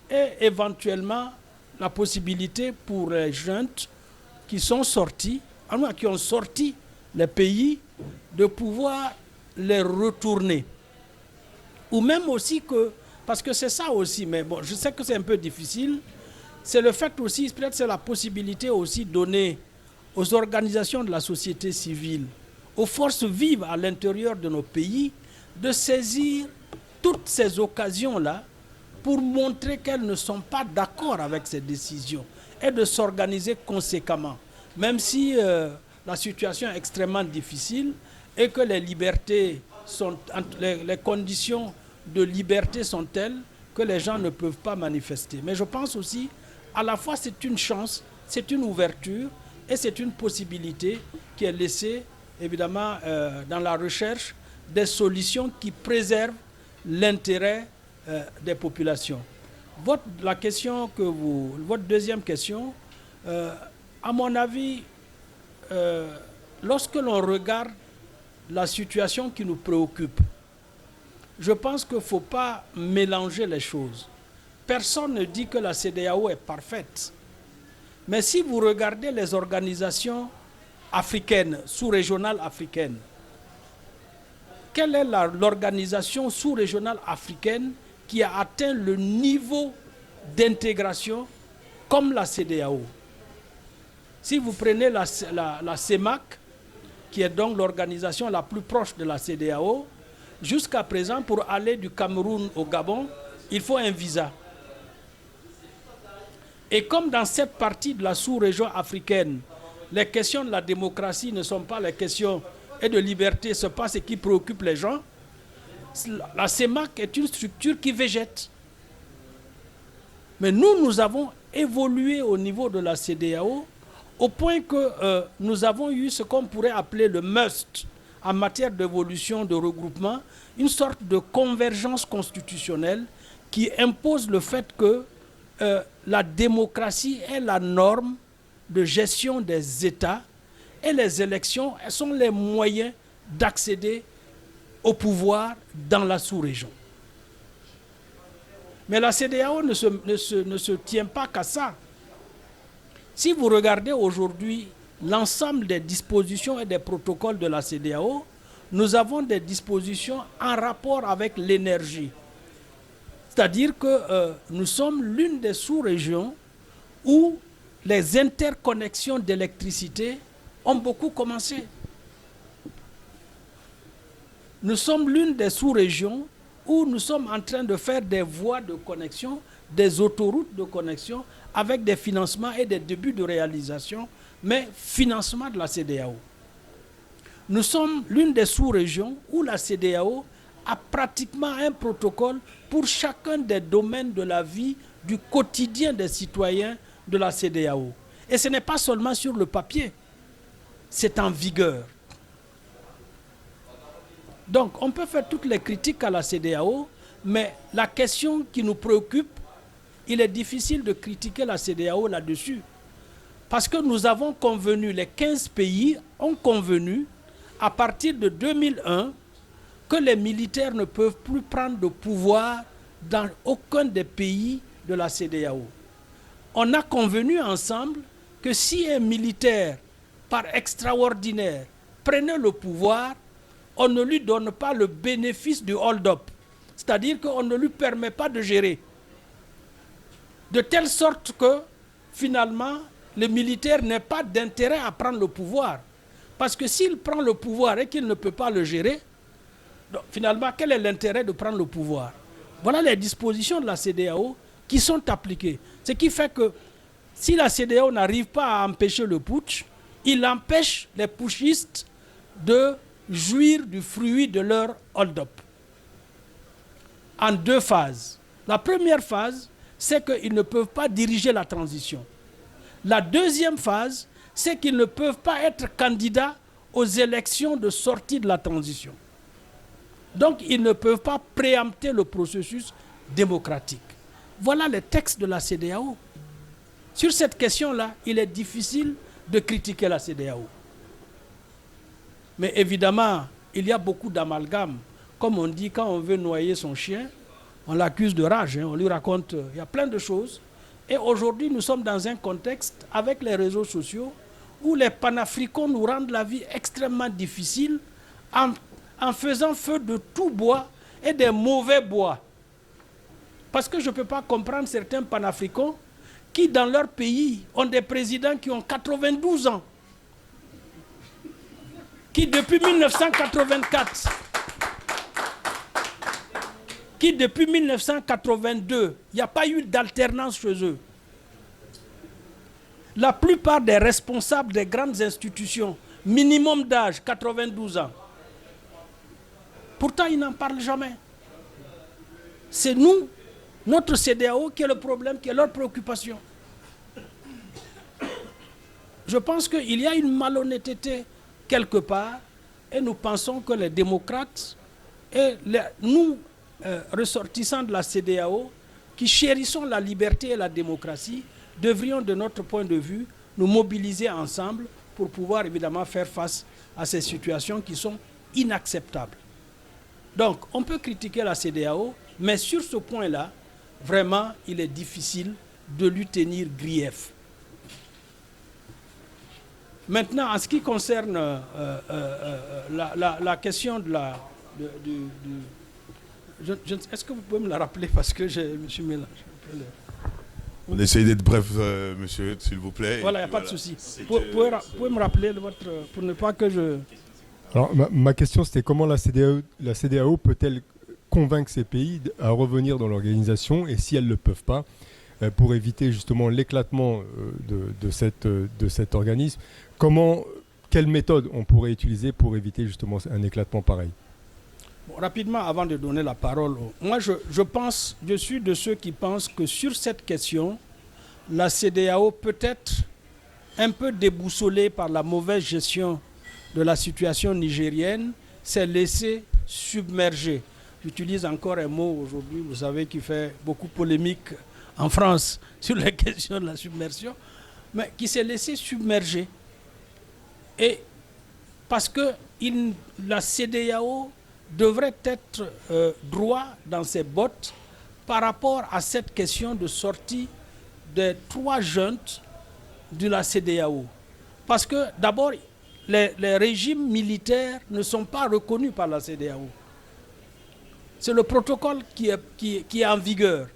et éventuellement la possibilité pour les jeunes qui sont sortis, qui ont sorti les pays, de pouvoir les retourner. Ou même aussi que, parce que c'est ça aussi, mais bon, je sais que c'est un peu difficile, c'est le fait aussi, peut-être c'est la possibilité aussi donnée aux organisations de la société civile, aux forces vives à l'intérieur de nos pays, de saisir toutes ces occasions-là pour montrer qu'elles ne sont pas d'accord avec ces décisions et de s'organiser conséquemment. Même si la situation est extrêmement difficile et que les libertés sont, les conditions de liberté sont telles que les gens ne peuvent pas manifester. Mais je pense aussi, à la fois c'est une chance, c'est une ouverture et c'est une possibilité qui est laissée évidemment dans la recherche des solutions qui préservent l'intérêt des populations. Votre deuxième question, à mon avis, lorsque l'on regarde la situation qui nous préoccupe, je pense qu'il ne faut pas mélanger les choses. Personne ne dit que la CEDEAO est parfaite. Mais si vous regardez les organisations africaines, sous-régionales africaines, quelle est l'organisation sous-régionale africaine qui a atteint le niveau d'intégration comme la CEDEAO? Si vous prenez la CEMAC, qui est donc l'organisation la plus proche de la CEDEAO, jusqu'à présent, pour aller du Cameroun au Gabon, il faut un visa. Et comme dans cette partie de la sous-région africaine, les questions de la démocratie ne sont pas les questions et de liberté, ce n'est pas ce qui préoccupe les gens, la CEMAC est une structure qui végète. Mais nous avons évolué au niveau de la CEDEAO au point que nous avons eu ce qu'on pourrait appeler le must en matière d'évolution, de regroupement, une sorte de convergence constitutionnelle qui impose le fait que la démocratie est la norme de gestion des États et les élections sont les moyens d'accéder au pouvoir dans la sous-région. Mais la CEDEAO ne se tient pas qu'à ça. Si vous regardez aujourd'hui l'ensemble des dispositions et des protocoles de la CEDEAO, nous avons des dispositions en rapport avec l'énergie. C'est-à-dire que nous sommes l'une des sous-régions où les interconnexions d'électricité ont beaucoup commencé. Nous sommes l'une des sous-régions où nous sommes en train de faire des voies de connexion, des autoroutes de connexion avec des financements et des débuts de réalisation, mais financement de la CEDEAO. Nous sommes l'une des sous-régions où la CEDEAO a pratiquement un protocole pour chacun des domaines de la vie du quotidien des citoyens de la CEDEAO. Et ce n'est pas seulement sur le papier, c'est en vigueur. Donc on peut faire toutes les critiques à la CEDEAO, mais la question qui nous préoccupe, il est difficile de critiquer la CEDEAO là-dessus. Parce que nous avons convenu, les 15 pays ont convenu, à partir de 2001, que les militaires ne peuvent plus prendre de pouvoir dans aucun des pays de la CEDEAO. On a convenu ensemble que si un militaire, par extraordinaire, prenait le pouvoir, on ne lui donne pas le bénéfice du hold-up. C'est-à-dire qu'on ne lui permet pas de gérer. De telle sorte que, finalement, le militaire n'a pas d'intérêt à prendre le pouvoir. Parce que s'il prend le pouvoir et qu'il ne peut pas le gérer, donc, finalement, quel est l'intérêt de prendre le pouvoir? Voilà les dispositions de la CEDEAO qui sont appliquées. Ce qui fait que si la CEDEAO n'arrive pas à empêcher le putsch, il empêche les putschistes de jouir du fruit de leur hold-up. En deux phases. La première phase, c'est qu'ils ne peuvent pas diriger la transition. La deuxième phase, c'est qu'ils ne peuvent pas être candidats aux élections de sortie de la transition. Donc, ils ne peuvent pas préempter le processus démocratique. Voilà les textes de la CEDEAO. Sur cette question-là, il est difficile de critiquer la CEDEAO. Mais évidemment, il y a beaucoup d'amalgames. Comme on dit, quand on veut noyer son chien, on l'accuse de rage, on lui raconte, il y a plein de choses. Et aujourd'hui, nous sommes dans un contexte, avec les réseaux sociaux, où les panafricains nous rendent la vie extrêmement difficile en faisant feu de tout bois et des mauvais bois. Parce que je ne peux pas comprendre certains panafricains qui, dans leur pays, ont des présidents qui ont 92 ans, qui, depuis 1984, qui, depuis 1982, il n'y a pas eu d'alternance chez eux. La plupart des responsables des grandes institutions, minimum d'âge, 92 ans. Pourtant, ils n'en parlent jamais. C'est nous, notre CEDEAO, qui est le problème, qui est leur préoccupation. Je pense qu'il y a une malhonnêteté quelque part, et nous pensons que les démocrates et nous, ressortissants de la CEDEAO, qui chérissons la liberté et la démocratie, devrions, de notre point de vue, nous mobiliser ensemble pour pouvoir évidemment faire face à ces situations qui sont inacceptables. Donc, on peut critiquer la CEDEAO, mais sur ce point-là, vraiment, il est difficile de lui tenir grief. Maintenant, en ce qui concerne la question de la... est-ce que vous pouvez me la rappeler parce que je me suis mélangé. On essaye d'être bref, monsieur, s'il vous plaît. Voilà, il n'y a pas de souci. Vous pouvez me rappeler pour ne pas que je... Alors, ma question, c'était comment la CEDEAO peut-elle convaincre ces pays à revenir dans l'organisation, et si elles ne le peuvent pas, pour éviter justement l'éclatement de cet organisme, quelle méthode on pourrait utiliser pour éviter justement un éclatement pareil? Bon, rapidement, avant de donner la parole, moi je suis de ceux qui pensent que sur cette question, la CEDEAO peut être un peu déboussolée par la mauvaise gestion de la situation nigérienne, s'est laissée submerger. J'utilise encore un mot aujourd'hui, vous savez, qui fait beaucoup polémique en France sur la question de la submersion, mais qui s'est laissé submerger. Et parce que la CEDEAO devrait être droit dans ses bottes par rapport à cette question de sortie des 3 juntes de la CEDEAO. Parce que d'abord, les régimes militaires ne sont pas reconnus par la CEDEAO. C'est le protocole qui est en vigueur.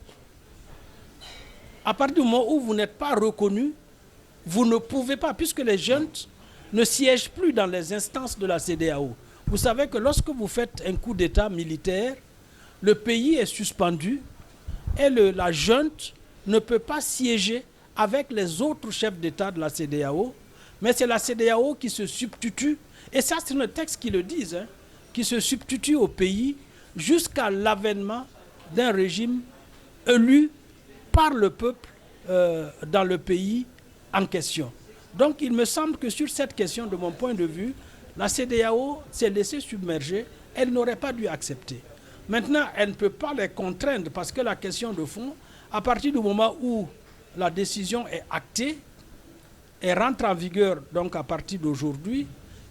À partir du moment où vous n'êtes pas reconnu, vous ne pouvez pas, puisque les juntes ne siègent plus dans les instances de la CEDEAO. Vous savez que lorsque vous faites un coup d'État militaire, le pays est suspendu et la junte ne peut pas siéger avec les autres chefs d'État de la CEDEAO, mais c'est la CEDEAO qui se substitue, et ça c'est le texte qui le dit, qui se substitue au pays jusqu'à l'avènement d'un régime élu par le peuple dans le pays en question. Donc il me semble que sur cette question, de mon point de vue, la CEDEAO s'est laissée submerger, elle n'aurait pas dû accepter. Maintenant, elle ne peut pas les contraindre parce que la question de fond, à partir du moment où la décision est actée et rentre en vigueur donc à partir d'aujourd'hui,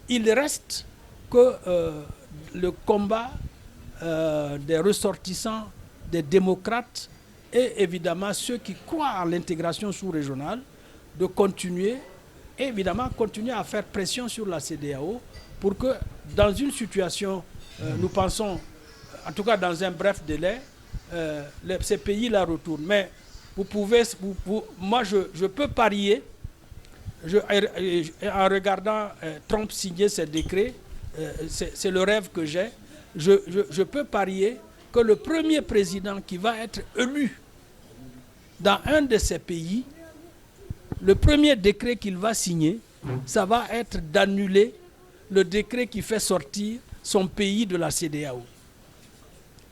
il reste que le combat des ressortissants, des démocrates et évidemment ceux qui croient à l'intégration sous-régionale de continuer et évidemment continuer à faire pression sur la CEDEAO pour que dans une situation, nous pensons, en tout cas dans un bref délai, ces pays-là retournent. Mais vous pouvez, moi je peux parier, en regardant Trump signer ces décrets, c'est le rêve que j'ai, je peux parier que le premier président qui va être élu dans un de ces pays, le premier décret qu'il va signer, ça va être d'annuler le décret qui fait sortir son pays de la CEDEAO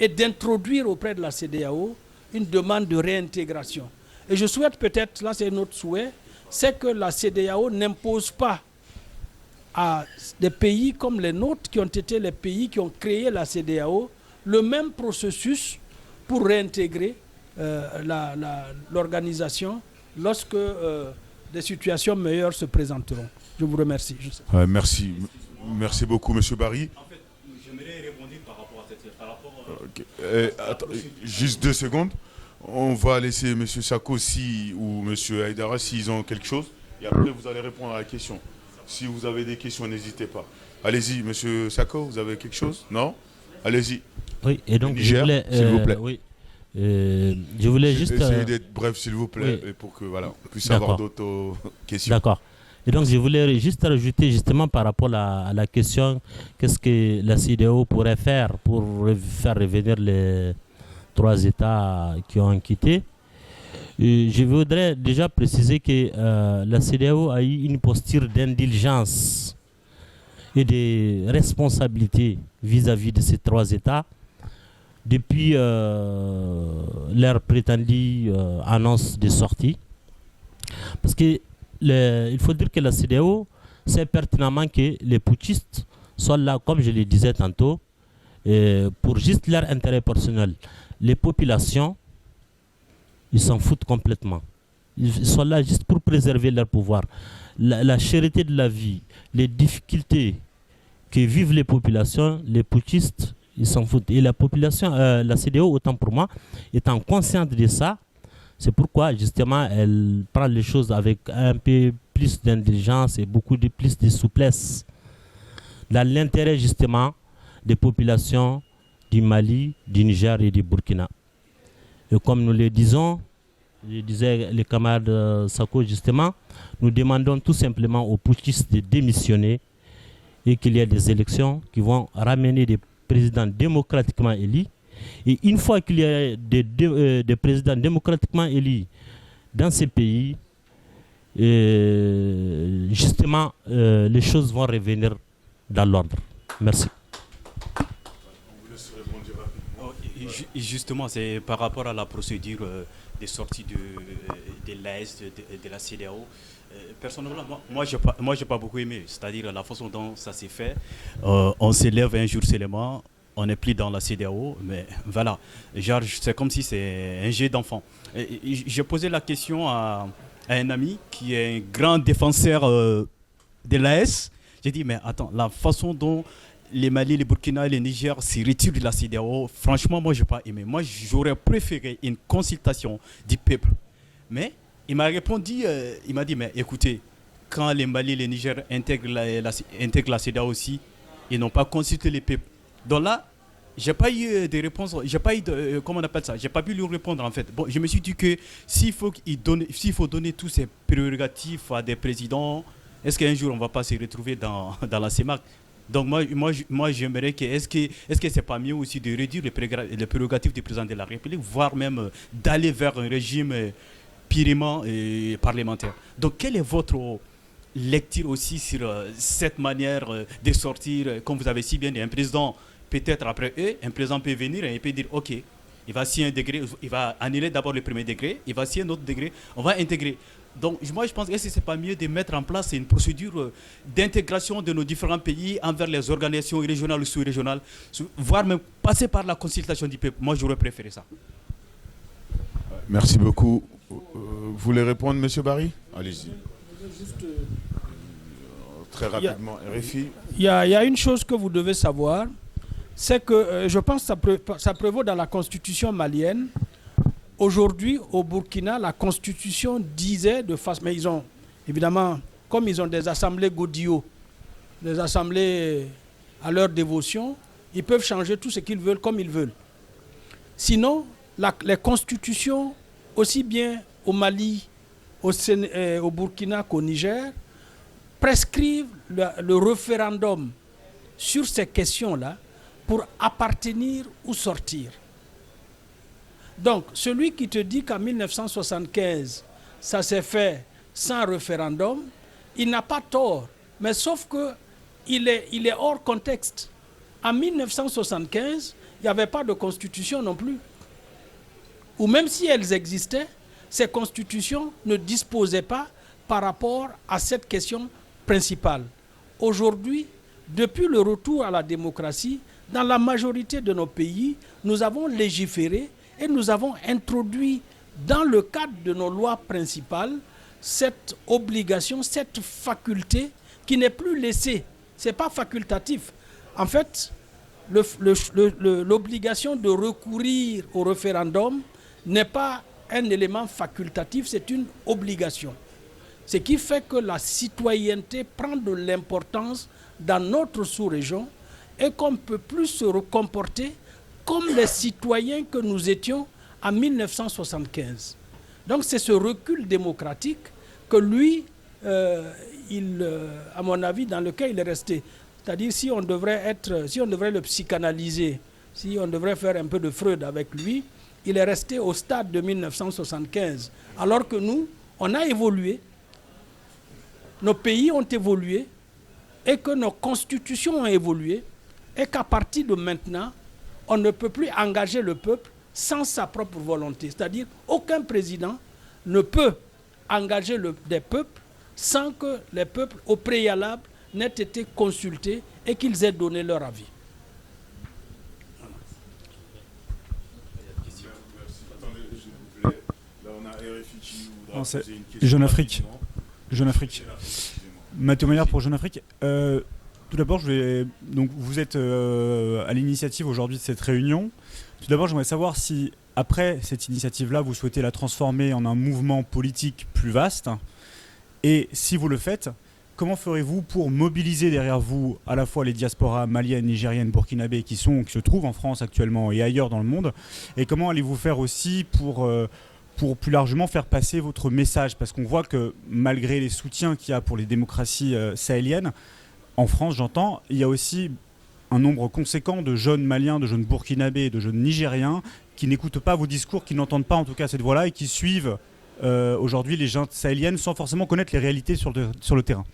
et d'introduire auprès de la CEDEAO une demande de réintégration. Et je souhaite peut-être, là c'est notre souhait, c'est que la CEDEAO n'impose pas à des pays comme les nôtres, qui ont été les pays qui ont créé la CEDEAO, le même processus pour réintégrer l'organisation lorsque des situations meilleures se présenteront. Je vous remercie. Merci. Merci beaucoup, Monsieur Barry. En fait, j'aimerais répondre par rapport à cette... Attends, juste 2 secondes. On va laisser M. Sako ou M. Haïdara s'ils ont quelque chose. Et après, vous allez répondre à la question. Si vous avez des questions, n'hésitez pas. Allez-y, M. Sako, vous avez quelque chose? Non? Allez-y. Oui, et donc Niger, je voulais, s'il vous plaît. Oui, je voulais juste... Essayez d'être bref, s'il vous plaît, oui. et pour que voilà, on puisse avoir d'autres questions. D'accord. Et donc, je voulais juste rajouter justement par rapport à la question, qu'est-ce que la CEDEAO pourrait faire pour faire revenir les 3 États qui ont quitté. Je voudrais déjà préciser que la CEDEAO a eu une posture d'indulgence et de responsabilité vis-à-vis de ces 3 États depuis leur prétendue annonce de sortie. Parce que il faut dire que la CEDEAO sait pertinemment que les putschistes sont là, comme je le disais tantôt, pour juste leur intérêt personnel. Les populations, ils s'en foutent complètement. Ils sont là juste pour préserver leur pouvoir. La cherté de la vie, les difficultés que vivent les populations, les putschistes, ils s'en foutent. Et la population, la CEDEAO, autant pour moi, étant consciente de ça, c'est pourquoi justement elle prend les choses avec un peu plus d'indulgence et beaucoup plus de souplesse dans l'intérêt justement des populations du Mali, du Niger et du Burkina. Et comme nous le disons, je disais les camarades Sako justement, nous demandons tout simplement aux putschistes de démissionner et qu'il y ait des élections qui vont ramener des présidents démocratiquement élus. Et une fois qu'il y a des présidents démocratiquement élus dans ces pays, justement, les choses vont revenir dans l'ordre. Merci. Justement, c'est par rapport à la procédure des sorties de l'AES, de la CEDEAO. Personnellement, moi j'ai pas beaucoup aimé, c'est-à-dire la façon dont ça s'est fait. On s'élève un jour seulement, on n'est plus dans la CEDEAO, mais voilà, genre c'est comme si c'est un jeu d'enfant. J'ai posé la question à un ami qui est un grand défenseur de l'AES. J'ai dit, mais attends, la façon dont les Mali, les Burkina et les Niger se retirent de la CEDEAO, franchement, moi, je n'ai pas aimé. Moi, j'aurais préféré une consultation du peuple. Mais il m'a répondu, il m'a dit, mais écoutez, quand les Mali et les Niger intègrent la CEDEAO aussi, ils n'ont pas consulté les peuples. Donc là, j'ai pas eu de réponse, j'ai pas eu de, comment on appelle ça, j'ai pas pu lui répondre en fait. Bon, je me suis dit que s'il faut donner tous ces prérogatives à des présidents, est-ce qu'un jour on va pas se retrouver dans la CEMAC? Donc moi j'aimerais que est-ce que c'est pas mieux aussi de réduire les prérogatives du président de la République, voire même d'aller vers un régime purement parlementaire. Donc quelle est votre lecture aussi sur cette manière de sortir, comme vous avez si bien dit, un président peut-être après eux, un président peut venir et il peut dire ok, il va scier un degré, il va annuler d'abord le premier degré, il va scier un autre degré, on va intégrer. Donc moi je pense que c'est pas mieux de mettre en place une procédure d'intégration de nos différents pays envers les organisations régionales ou sous-régionales, voire même passer par la consultation du peuple. Moi j'aurais préféré ça. Merci beaucoup. Vous voulez répondre, Monsieur Barry? Allez-y. Très rapidement, RFI. Il y a une chose que vous devez savoir, c'est que je pense que ça prévaut dans la constitution malienne. Aujourd'hui, au Burkina, la constitution disait de face, mais ils ont, évidemment, comme ils ont des assemblées godillots, des assemblées à leur dévotion, ils peuvent changer tout ce qu'ils veulent comme ils veulent. Sinon, les constitutions, aussi bien au Mali, au Burkina qu'au Niger, prescrivent le référendum sur ces questions-là pour appartenir ou sortir. Donc, celui qui te dit qu'en 1975, ça s'est fait sans référendum, il n'a pas tort, mais sauf qu'il est hors contexte. En 1975, il n'y avait pas de constitution non plus. Ou même si elles existaient, ces constitutions ne disposaient pas par rapport à cette question principale. Aujourd'hui, depuis le retour à la démocratie, dans la majorité de nos pays, nous avons légiféré et nous avons introduit dans le cadre de nos lois principales, cette obligation, cette faculté qui n'est plus laissée, ce n'est pas facultatif. En fait, l'obligation de recourir au référendum n'est pas un élément facultatif, c'est une obligation. Ce qui fait que la citoyenneté prend de l'importance dans notre sous-région et qu'on ne peut plus se comporter comme les citoyens que nous étions en 1975. Donc c'est ce recul démocratique que lui, à mon avis, dans lequel il est resté. C'est-à-dire si on devrait le psychanalyser, si on devrait faire un peu de Freud avec lui, il est resté au stade de 1975. Alors que nous, on a évolué, nos pays ont évolué, et que nos constitutions ont évolué, et qu'à partir de maintenant, on ne peut plus engager le peuple sans sa propre volonté. C'est-à-dire aucun président ne peut engager des peuples sans que les peuples, au préalable, n'aient été consultés et qu'ils aient donné leur avis. Jeune Afrique. Mathieu Maillard pour Jeune Afrique. Tout d'abord, donc vous êtes à l'initiative aujourd'hui de cette réunion. Tout d'abord, j'aimerais savoir si, après cette initiative-là, vous souhaitez la transformer en un mouvement politique plus vaste. Et si vous le faites, comment ferez-vous pour mobiliser derrière vous à la fois les diasporas maliennes, nigériennes, burkinabées qui se trouvent en France actuellement et ailleurs dans le monde? Et comment allez-vous faire aussi pour plus largement faire passer votre message? Parce qu'on voit que malgré les soutiens qu'il y a pour les démocraties sahéliennes, en France, j'entends, il y a aussi un nombre conséquent de jeunes Maliens, de jeunes Burkinabés, de jeunes Nigériens qui n'écoutent pas vos discours, qui n'entendent pas en tout cas cette voix-là et qui suivent aujourd'hui les juntes sahéliennes sans forcément connaître les réalités sur le terrain.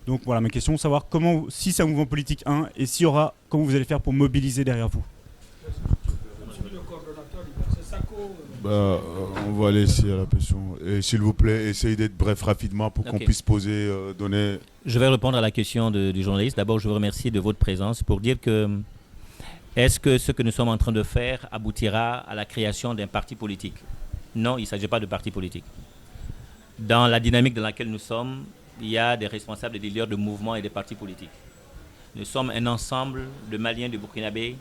Donc voilà, ma question, savoir comment, si c'est un mouvement politique, et s'il y aura, comment vous allez faire pour mobiliser derrière vous? On va laisser à la question. Et s'il vous plaît, essayez d'être bref rapidement pour qu'on puisse poser, donner... Je vais répondre à la question du journaliste. D'abord, je vous remercie de votre présence pour dire que est-ce que ce que nous sommes en train de faire aboutira à la création d'un parti politique? Non, il ne s'agit pas de parti politique. Dans la dynamique dans laquelle nous sommes, il y a des responsables et des leaders de mouvements et de partis politiques. Nous sommes un ensemble de Maliens, de Burkinabés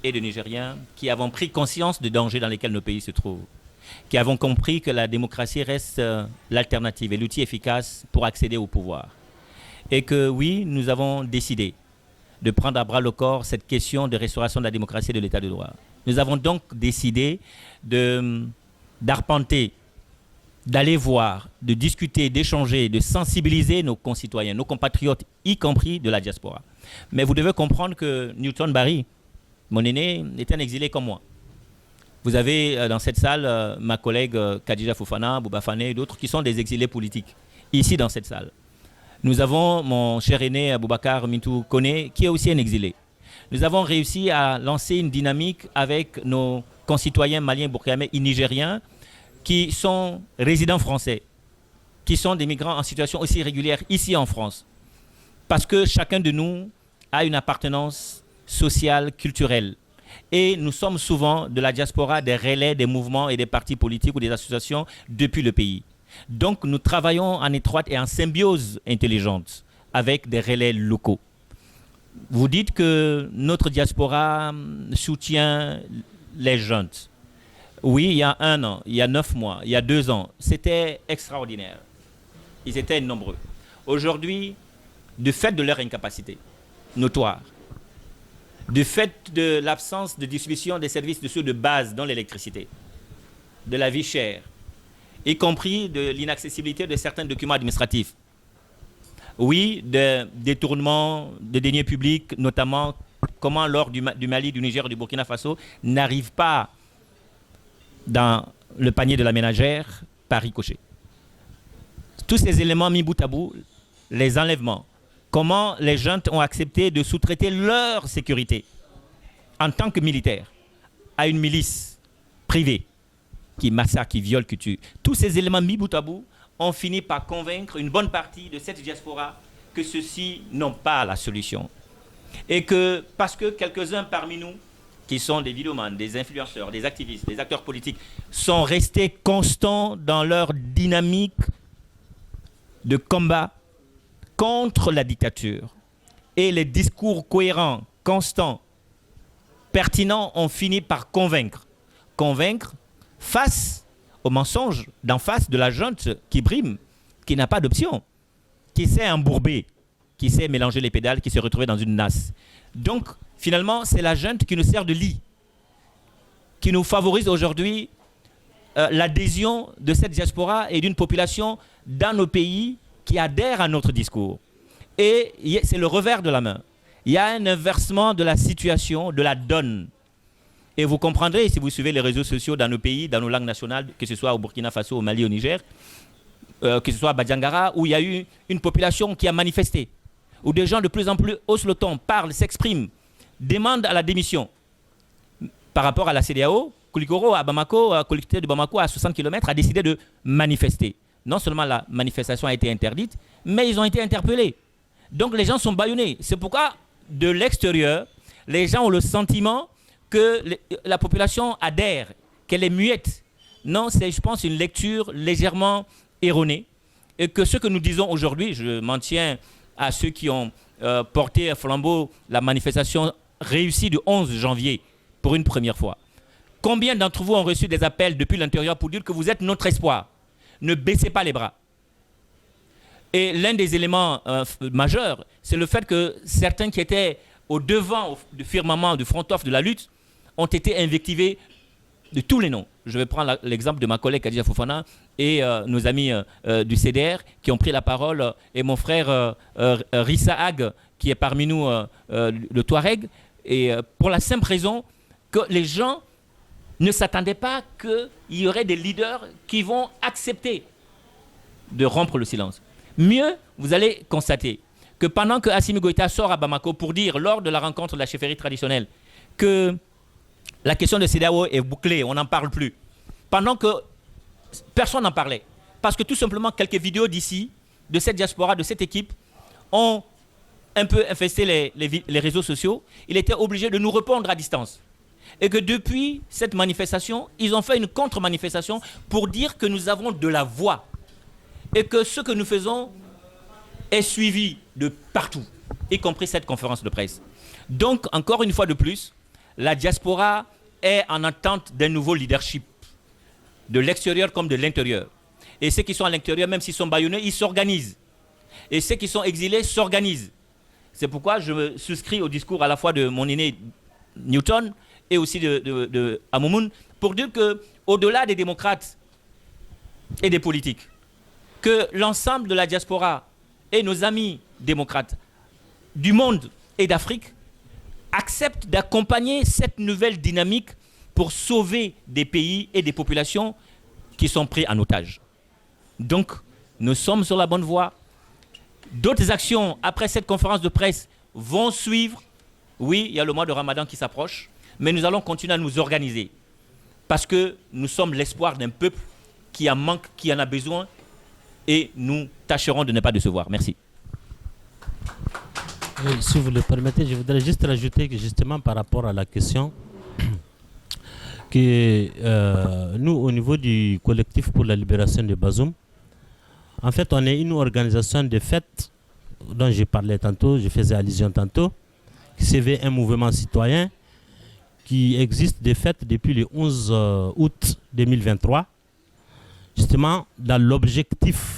et de Nigériens qui avons pris conscience du danger dans lequel nos pays se trouvent, qui avons compris que la démocratie reste l'alternative et l'outil efficace pour accéder au pouvoir. Et que oui, nous avons décidé de prendre à bras le corps cette question de restauration de la démocratie et de l'état de droit. Nous avons donc décidé d'arpenter, d'aller voir, de discuter, d'échanger, de sensibiliser nos concitoyens, nos compatriotes, y compris de la diaspora. Mais vous devez comprendre que Newton Barry, mon aîné, est un exilé comme moi. Vous avez dans cette salle ma collègue Khadija Fofana, Bouba Fane et d'autres qui sont des exilés politiques, ici dans cette salle. Nous avons mon cher aîné Aboubacar Mintou Kone, qui est aussi un exilé. Nous avons réussi à lancer une dynamique avec nos concitoyens maliens, burkinabés et nigériens qui sont résidents français, qui sont des migrants en situation aussi régulière ici en France. Parce que chacun de nous a une appartenance sociale, culturelle. Et nous sommes souvent de la diaspora des relais des mouvements et des partis politiques ou des associations depuis le pays. Donc nous travaillons en étroite et en symbiose intelligente avec des relais locaux. Vous dites que notre diaspora soutient les jeunes. Oui, il y a 1 an, il y a 9 mois, il y a 2 ans, c'était extraordinaire. Ils étaient nombreux. Aujourd'hui, du fait de leur incapacité notoire, du fait de l'absence de distribution des services de base dans l'électricité, de la vie chère, y compris de l'inaccessibilité de certains documents administratifs. Oui, de détournement de deniers publics, notamment comment l'or du Mali, du Niger et du Burkina Faso n'arrive pas dans le panier de la ménagère par ricochet. Tous ces éléments mis bout à bout, les enlèvements, comment les jeunes ont accepté de sous-traiter leur sécurité en tant que militaires à une milice privée qui massacre, qui viole, qui tue. Tous ces éléments mis bout à bout ont fini par convaincre une bonne partie de cette diaspora que ceux-ci n'ont pas la solution. Et que parce que quelques-uns parmi nous qui sont des vidéomans, des influenceurs, des activistes, des acteurs politiques, sont restés constants dans leur dynamique de combat contre la dictature. Et les discours cohérents, constants, pertinents ont fini par convaincre. Convaincre face au mensonge d'en face de la junte qui brime, qui n'a pas d'option, qui s'est embourber, qui sait mélanger les pédales, qui s'est retrouvé dans une nasse. Donc, finalement, c'est la junte qui nous sert de lit, qui nous favorise aujourd'hui l'adhésion de cette diaspora et d'une population dans nos pays qui adhère à notre discours. Et c'est le revers de la main. Il y a un inversement de la situation, de la donne. Et vous comprendrez, si vous suivez les réseaux sociaux dans nos pays, dans nos langues nationales, que ce soit au Burkina Faso, au Mali, au Niger, que ce soit à Badjangara, où il y a eu une population qui a manifesté, où des gens de plus en plus haussent le ton, parlent, s'expriment, demandent à la démission. Par rapport à la CEDEAO, Koulikoro, à Bamako, la collectivité de Bamako, à 60 km, a décidé de manifester. Non seulement la manifestation a été interdite, mais ils ont été interpellés. Donc les gens sont bâillonnés. C'est pourquoi, de l'extérieur, les gens ont le sentiment que la population adhère, qu'elle est muette. Non, c'est, je pense, une lecture légèrement erronée. Et que ce que nous disons aujourd'hui, je m'en tiens à ceux qui ont porté à flambeau la manifestation réussie du 11 janvier pour une première fois. Combien d'entre vous ont reçu des appels depuis l'intérieur pour dire que vous êtes notre espoir? Ne baissez pas les bras. Et l'un des éléments majeurs, c'est le fait que certains qui étaient au devant du firmament, du front-off de la lutte, ont été invectivés de tous les noms. Je vais prendre l'exemple de ma collègue Khadija Fofana et nos amis du CDR qui ont pris la parole, et mon frère Rissa Ag, qui est parmi nous le Touareg, et pour la simple raison que les gens ne s'attendaient pas qu'il y aurait des leaders qui vont accepter de rompre le silence. Mieux, vous allez constater que pendant que Assimi Goïta sort à Bamako pour dire, lors de la rencontre de la chefferie traditionnelle, que la question de CEDEAO est bouclée, on n'en parle plus, pendant que personne n'en parlait, parce que tout simplement quelques vidéos d'ici, de cette diaspora, de cette équipe, ont un peu infesté les réseaux sociaux, il était obligé de nous répondre à distance. Et que depuis cette manifestation, ils ont fait une contre-manifestation pour dire que nous avons de la voix et que ce que nous faisons est suivi de partout, y compris cette conférence de presse. Donc, encore une fois de plus, la diaspora est en attente d'un nouveau leadership, de l'extérieur comme de l'intérieur. Et ceux qui sont à l'intérieur, même s'ils sont bâillonnés, ils s'organisent. Et ceux qui sont exilés s'organisent. C'est pourquoi je me souscris au discours à la fois de mon aîné Newton et aussi de Amoumoun, pour dire qu'au-delà des démocrates et des politiques, que l'ensemble de la diaspora et nos amis démocrates du monde et d'Afrique acceptent d'accompagner cette nouvelle dynamique pour sauver des pays et des populations qui sont pris en otage. Donc, nous sommes sur la bonne voie. D'autres actions après cette conférence de presse vont suivre. Oui, il y a le mois de Ramadan qui s'approche, mais nous allons continuer à nous organiser parce que nous sommes l'espoir d'un peuple qui en manque, qui en a besoin, et nous tâcherons de ne pas décevoir. Merci. Si vous le permettez, je voudrais juste rajouter que justement par rapport à la question que nous, au niveau du collectif pour la libération de Bazoum, en fait, on est une organisation de fêtes dont j'ai parlé tantôt, je faisais allusion tantôt, qui se veut un mouvement citoyen qui existe de fait depuis le 11 août 2023, justement dans l'objectif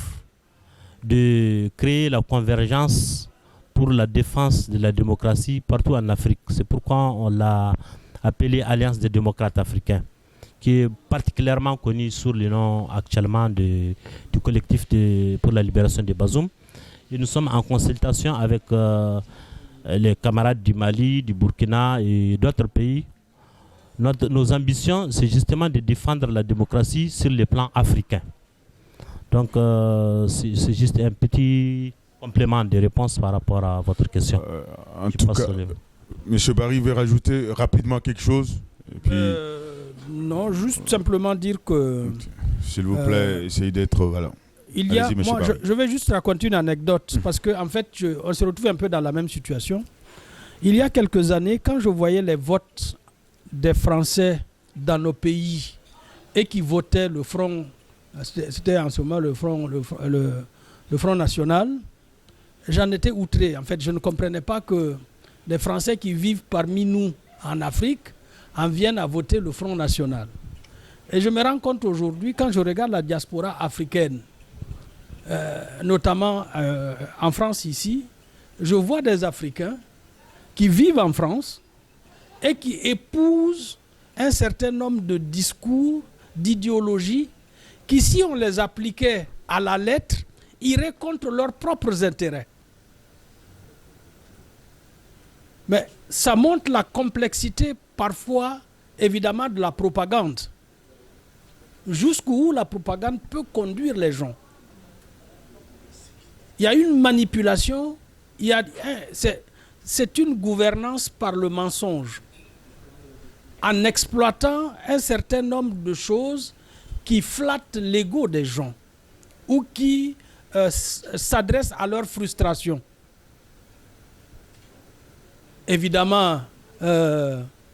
de créer la convergence pour la défense de la démocratie partout en Afrique. C'est pourquoi on l'a appelé Alliance des démocrates africains, qui est particulièrement connu sous le nom actuellement du collectif pour la libération de Bazoum. Et nous sommes en consultation avec les camarades du Mali, du Burkina et d'autres pays. Nos ambitions, c'est justement de défendre la démocratie sur le plan africain. Donc, c'est juste un petit complément de réponse par rapport à votre question. En tout cas, M. Barry veut rajouter rapidement quelque chose et puis... Non, juste simplement dire que... S'il vous plaît, essayez d'être... Voilà. Il y a, moi, je vais juste raconter une anecdote, parce qu'en fait, on se retrouve un peu dans la même situation. Il y a quelques années, quand je voyais les votes des Français dans nos pays et qui votaient le Front, c'était en ce moment le Front National, j'en étais outré. En fait, je ne comprenais pas que les Français qui vivent parmi nous en Afrique en viennent à voter le Front National. Et je me rends compte aujourd'hui, quand je regarde la diaspora africaine, notamment en France ici, je vois des Africains qui vivent en France et qui épousent un certain nombre de discours, d'idéologies, qui si on les appliquait à la lettre, iraient contre leurs propres intérêts. Mais ça montre la complexité parfois, évidemment, de la propagande. Jusqu'où la propagande peut conduire les gens. Il y a une manipulation, c'est une gouvernance par le mensonge, en exploitant un certain nombre de choses qui flattent l'ego des gens ou qui s'adressent à leur frustration. Évidemment,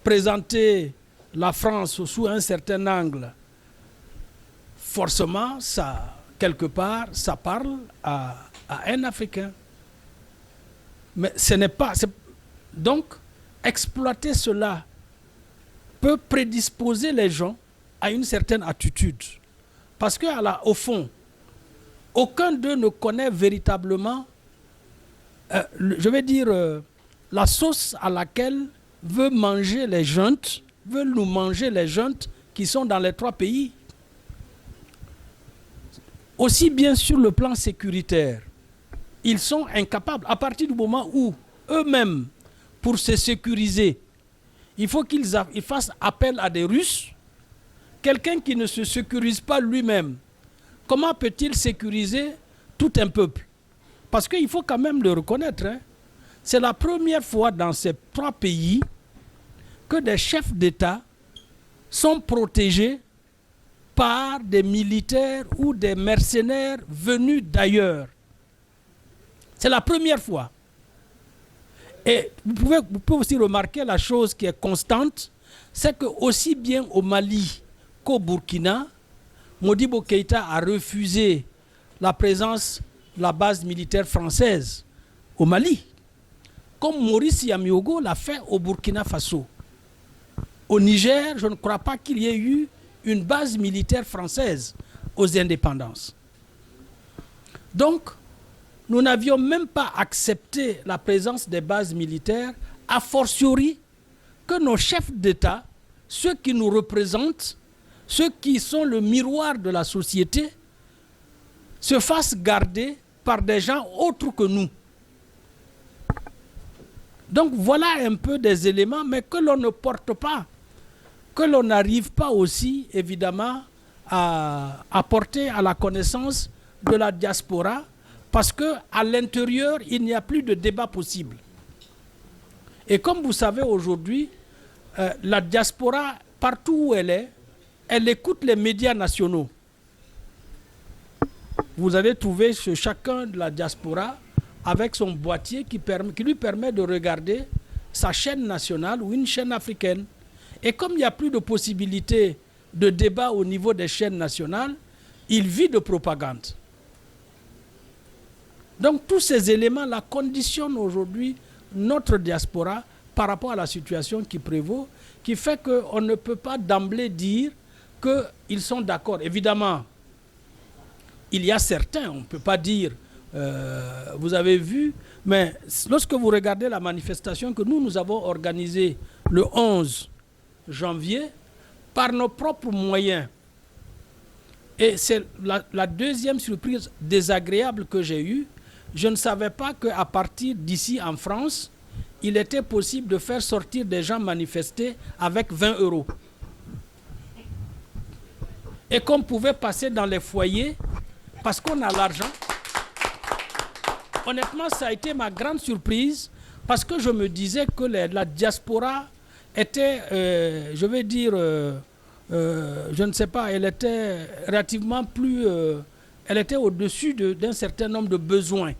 présenter la France sous un certain angle, forcément, ça, quelque part, ça parle à un Africain. Mais ce n'est pas... Donc, exploiter cela peut prédisposer les gens à une certaine attitude. Parce qu'au fond, aucun d'eux ne connaît véritablement, je vais dire, la sauce à laquelle veulent nous manger les juntes qui sont dans les 3 pays. Aussi bien sur le plan sécuritaire, ils sont incapables, à partir du moment où eux-mêmes, pour se sécuriser, il faut qu'ils fassent appel à des Russes. Quelqu'un qui ne se sécurise pas lui-même, comment peut-il sécuriser tout un peuple? Parce qu'il faut quand même le reconnaître, hein. C'est la première fois dans ces 3 pays que des chefs d'État sont protégés par des militaires ou des mercenaires venus d'ailleurs. C'est la première fois. Et vous pouvez aussi remarquer la chose qui est constante, c'est que aussi bien au Mali qu'au Burkina, Modibo Keïta a refusé la présence de la base militaire française au Mali, comme Maurice Yamiogo l'a fait au Burkina Faso. Au Niger, je ne crois pas qu'il y ait eu une base militaire française aux indépendances. Donc, nous n'avions même pas accepté la présence des bases militaires, a fortiori que nos chefs d'État, ceux qui nous représentent, ceux qui sont le miroir de la société, se fassent garder par des gens autres que nous. Donc voilà un peu des éléments, mais que l'on ne porte pas, que l'on n'arrive pas aussi, évidemment, à porter à la connaissance de la diaspora, parce qu'à l'intérieur, il n'y a plus de débat possible. Et comme vous savez aujourd'hui, la diaspora, partout où elle écoute les médias nationaux. Vous allez trouver chacun de la diaspora avec son boîtier qui lui permet de regarder sa chaîne nationale ou une chaîne africaine. Et comme il n'y a plus de possibilité de débat au niveau des chaînes nationales, il vit de propagande. Donc tous ces éléments-là conditionnent aujourd'hui notre diaspora par rapport à la situation qui prévaut, qui fait qu'on ne peut pas d'emblée dire qu'ils sont d'accord. Évidemment, il y a certains, on ne peut pas dire, vous avez vu, mais lorsque vous regardez la manifestation que nous avons organisée le 11 janvier, par nos propres moyens, et c'est la deuxième surprise désagréable que j'ai eue, je ne savais pas qu'à partir d'ici en France, il était possible de faire sortir des gens manifester avec 20 €. Et qu'on pouvait passer dans les foyers parce qu'on a l'argent. Honnêtement, ça a été ma grande surprise parce que je me disais que la diaspora était, je vais dire, je ne sais pas, elle était relativement plus... elle était au-dessus d'un certain nombre de besoins.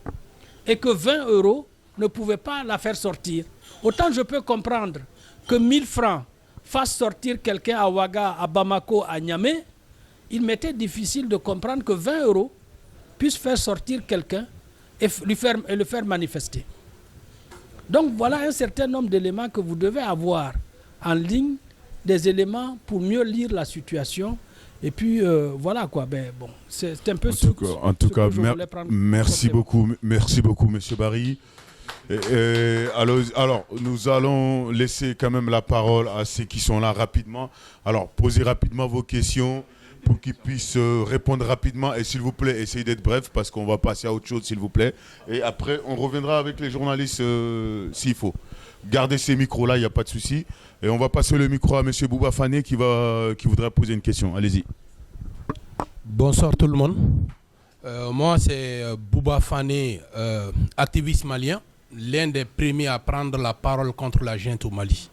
Et que 20 € ne pouvaient pas la faire sortir. Autant je peux comprendre que 1000 francs fasse sortir quelqu'un à Ouaga, à Bamako, à Niamey, il m'était difficile de comprendre que 20 € puissent faire sortir quelqu'un et le faire manifester. Donc voilà un certain nombre d'éléments que vous devez avoir en ligne, des éléments pour mieux lire la situation. Et puis voilà quoi. Ben, bon, c'est un peu en tout cas, merci beaucoup, Monsieur Barry. Alors, nous allons laisser quand même la parole à ceux qui sont là rapidement. Alors, posez rapidement vos questions pour qu'ils puissent répondre rapidement. Et s'il vous plaît, essayez d'être bref parce qu'on va passer à autre chose, s'il vous plaît. Et après, on reviendra avec les journalistes s'il faut. Gardez ces micros-là, il n'y a pas de souci. Et on va passer le micro à Monsieur Bouba Fane qui voudrait poser une question. Allez-y. Bonsoir tout le monde. Moi, c'est Bouba Fane, activiste malien, l'un des premiers à prendre la parole contre la junte au Mali.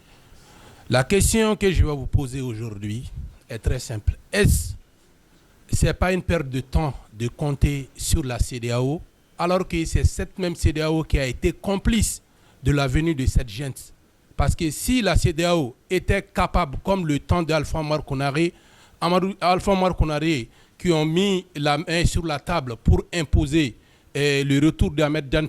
La question que je vais vous poser aujourd'hui est très simple. Ce n'est pas une perte de temps de compter sur la CEDEAO, alors que c'est cette même CEDEAO qui a été complice de la venue de cette junte? Parce que si la CEDEAO était capable, comme le temps d'Alpha Oumar Konaré, qui ont mis la main sur la table pour imposer le retour d'Ahmed Dant,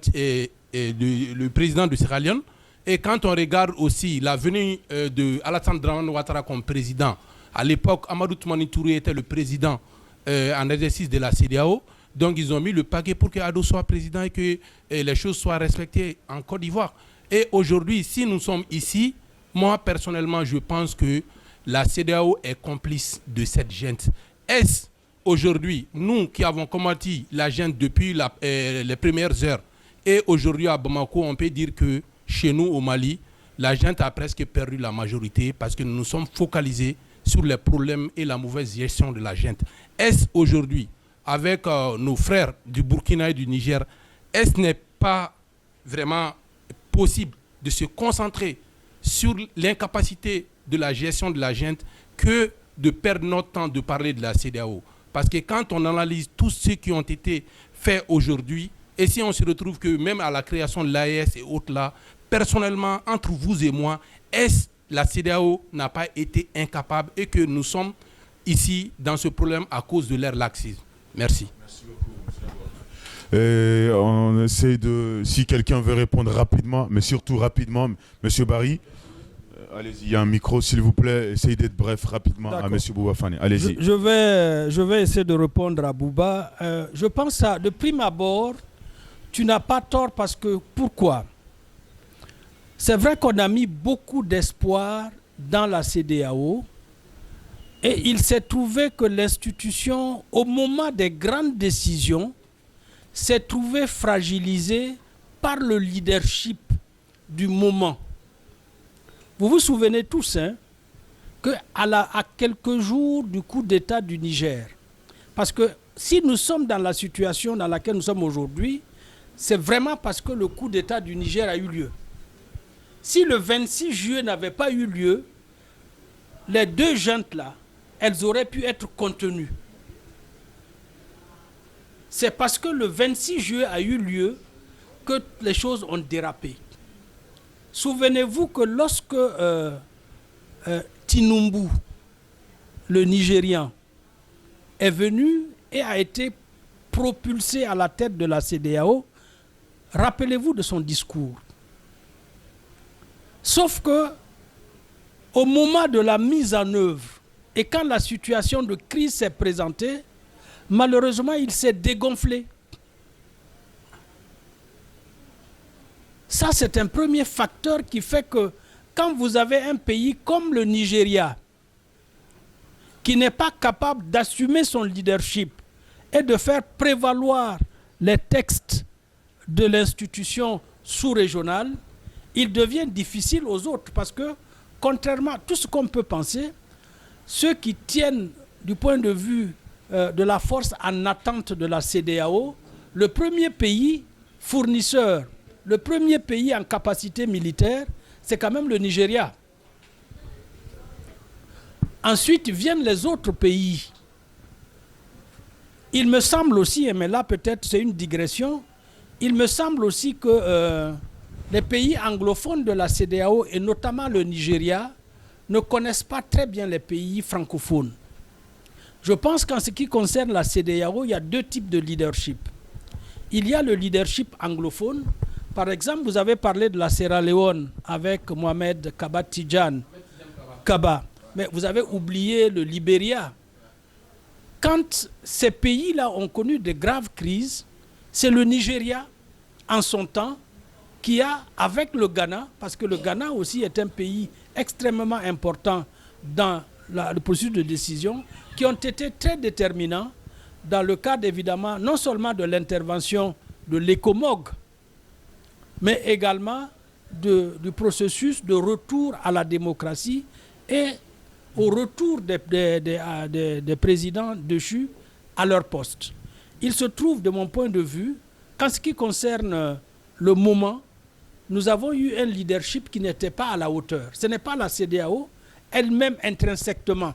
le président de Sierra Leone, et quand on regarde aussi la venue de Alassane Dramane Ouattara comme président, à l'époque, Amadou Toumani Touré était le président en exercice de la CEDEAO, donc ils ont mis le paquet pour que Ado soit président et que les choses soient respectées en Côte d'Ivoire. Et aujourd'hui, si nous sommes ici, moi personnellement, je pense que la CEDEAO est complice de cette junte. Est-ce aujourd'hui, nous qui avons combattu la junte depuis les premières heures, et aujourd'hui à Bamako, on peut dire que chez nous au Mali, la junte a presque perdu la majorité parce que nous nous sommes focalisés sur les problèmes et la mauvaise gestion de la junte. Est-ce aujourd'hui, avec nos frères du Burkina et du Niger, est-ce n'est pas vraiment possible de se concentrer sur l'incapacité de la gestion de la junte que de perdre notre temps de parler de la CEDEAO? Parce que quand on analyse tous ceux qui ont été faits aujourd'hui, et si on se retrouve que même à la création de l'AES et autres là, personnellement, entre vous et moi, est-ce la CEDEAO n'a pas été incapable et que nous sommes ici dans ce problème à cause de leur laxisme? Merci. Merci beaucoup. Et on essaie de... Si quelqu'un veut répondre rapidement, mais surtout rapidement, Monsieur Barry, allez-y, il y a un micro, s'il vous plaît, essayez d'être bref rapidement à Monsieur Bouba Fane. Allez-y. Je vais essayer de répondre à Bouba. Je pense à, de prime abord, tu n'as pas tort parce que, pourquoi? C'est vrai qu'on a mis beaucoup d'espoir dans la CEDEAO et il s'est trouvé que l'institution, au moment des grandes décisions, s'est trouvée fragilisée par le leadership du moment. Vous vous souvenez tous à quelques jours du coup d'État du Niger, parce que si nous sommes dans la situation dans laquelle nous sommes aujourd'hui, c'est vraiment parce que le coup d'État du Niger a eu lieu. Si le 26 juillet n'avait pas eu lieu, les deux juntes-là, elles auraient pu être contenues. C'est parce que le 26 juillet a eu lieu que les choses ont dérapé. Souvenez-vous que lorsque Tinumbu, le Nigérian, est venu et a été propulsé à la tête de la CEDEAO, rappelez-vous de son discours. Sauf que, au moment de la mise en œuvre, et quand la situation de crise s'est présentée, malheureusement, il s'est dégonflé. Ça, c'est un premier facteur qui fait que quand vous avez un pays comme le Nigeria, qui n'est pas capable d'assumer son leadership et de faire prévaloir les textes de l'institution sous-régionale, il devient difficile aux autres parce que, contrairement à tout ce qu'on peut penser, ceux qui tiennent du point de vue de la force en attente de la CEDEAO, le premier pays fournisseur, le premier pays en capacité militaire, c'est quand même le Nigeria. Ensuite viennent les autres pays. Il me semble aussi, mais là peut-être c'est une digression, il me semble aussi que les pays anglophones de la CEDEAO, et notamment le Nigeria, ne connaissent pas très bien les pays francophones. Je pense qu'en ce qui concerne la CEDEAO, il y a deux types de leadership. Il y a le leadership anglophone. Par exemple, vous avez parlé de la Sierra Leone avec Mohamed Kaba Tidjane. Mais vous avez oublié le Libéria. Quand ces pays-là ont connu de graves crises, c'est le Nigeria, en son temps, qui a, avec le Ghana, parce que le Ghana aussi est un pays extrêmement important dans le processus de décision, qui ont été très déterminants dans le cadre, évidemment, non seulement de l'intervention de l'ECOMOG, mais également du processus de retour à la démocratie et au retour des présidents déchus à leur poste. Il se trouve, de mon point de vue, qu'en ce qui concerne le moment, nous avons eu un leadership qui n'était pas à la hauteur. Ce n'est pas la CEDEAO elle-même intrinsèquement.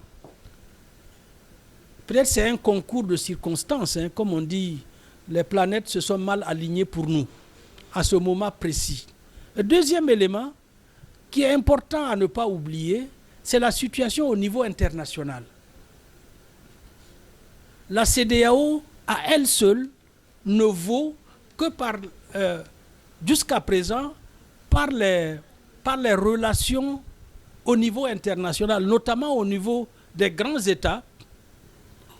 Peut-être c'est un concours de circonstances, hein, comme on dit, les planètes se sont mal alignées pour nous, à ce moment précis. Le deuxième élément, qui est important à ne pas oublier, c'est la situation au niveau international. La CEDEAO, à elle seule, ne vaut que par, jusqu'à présent, par les relations au niveau international, notamment au niveau des grands États,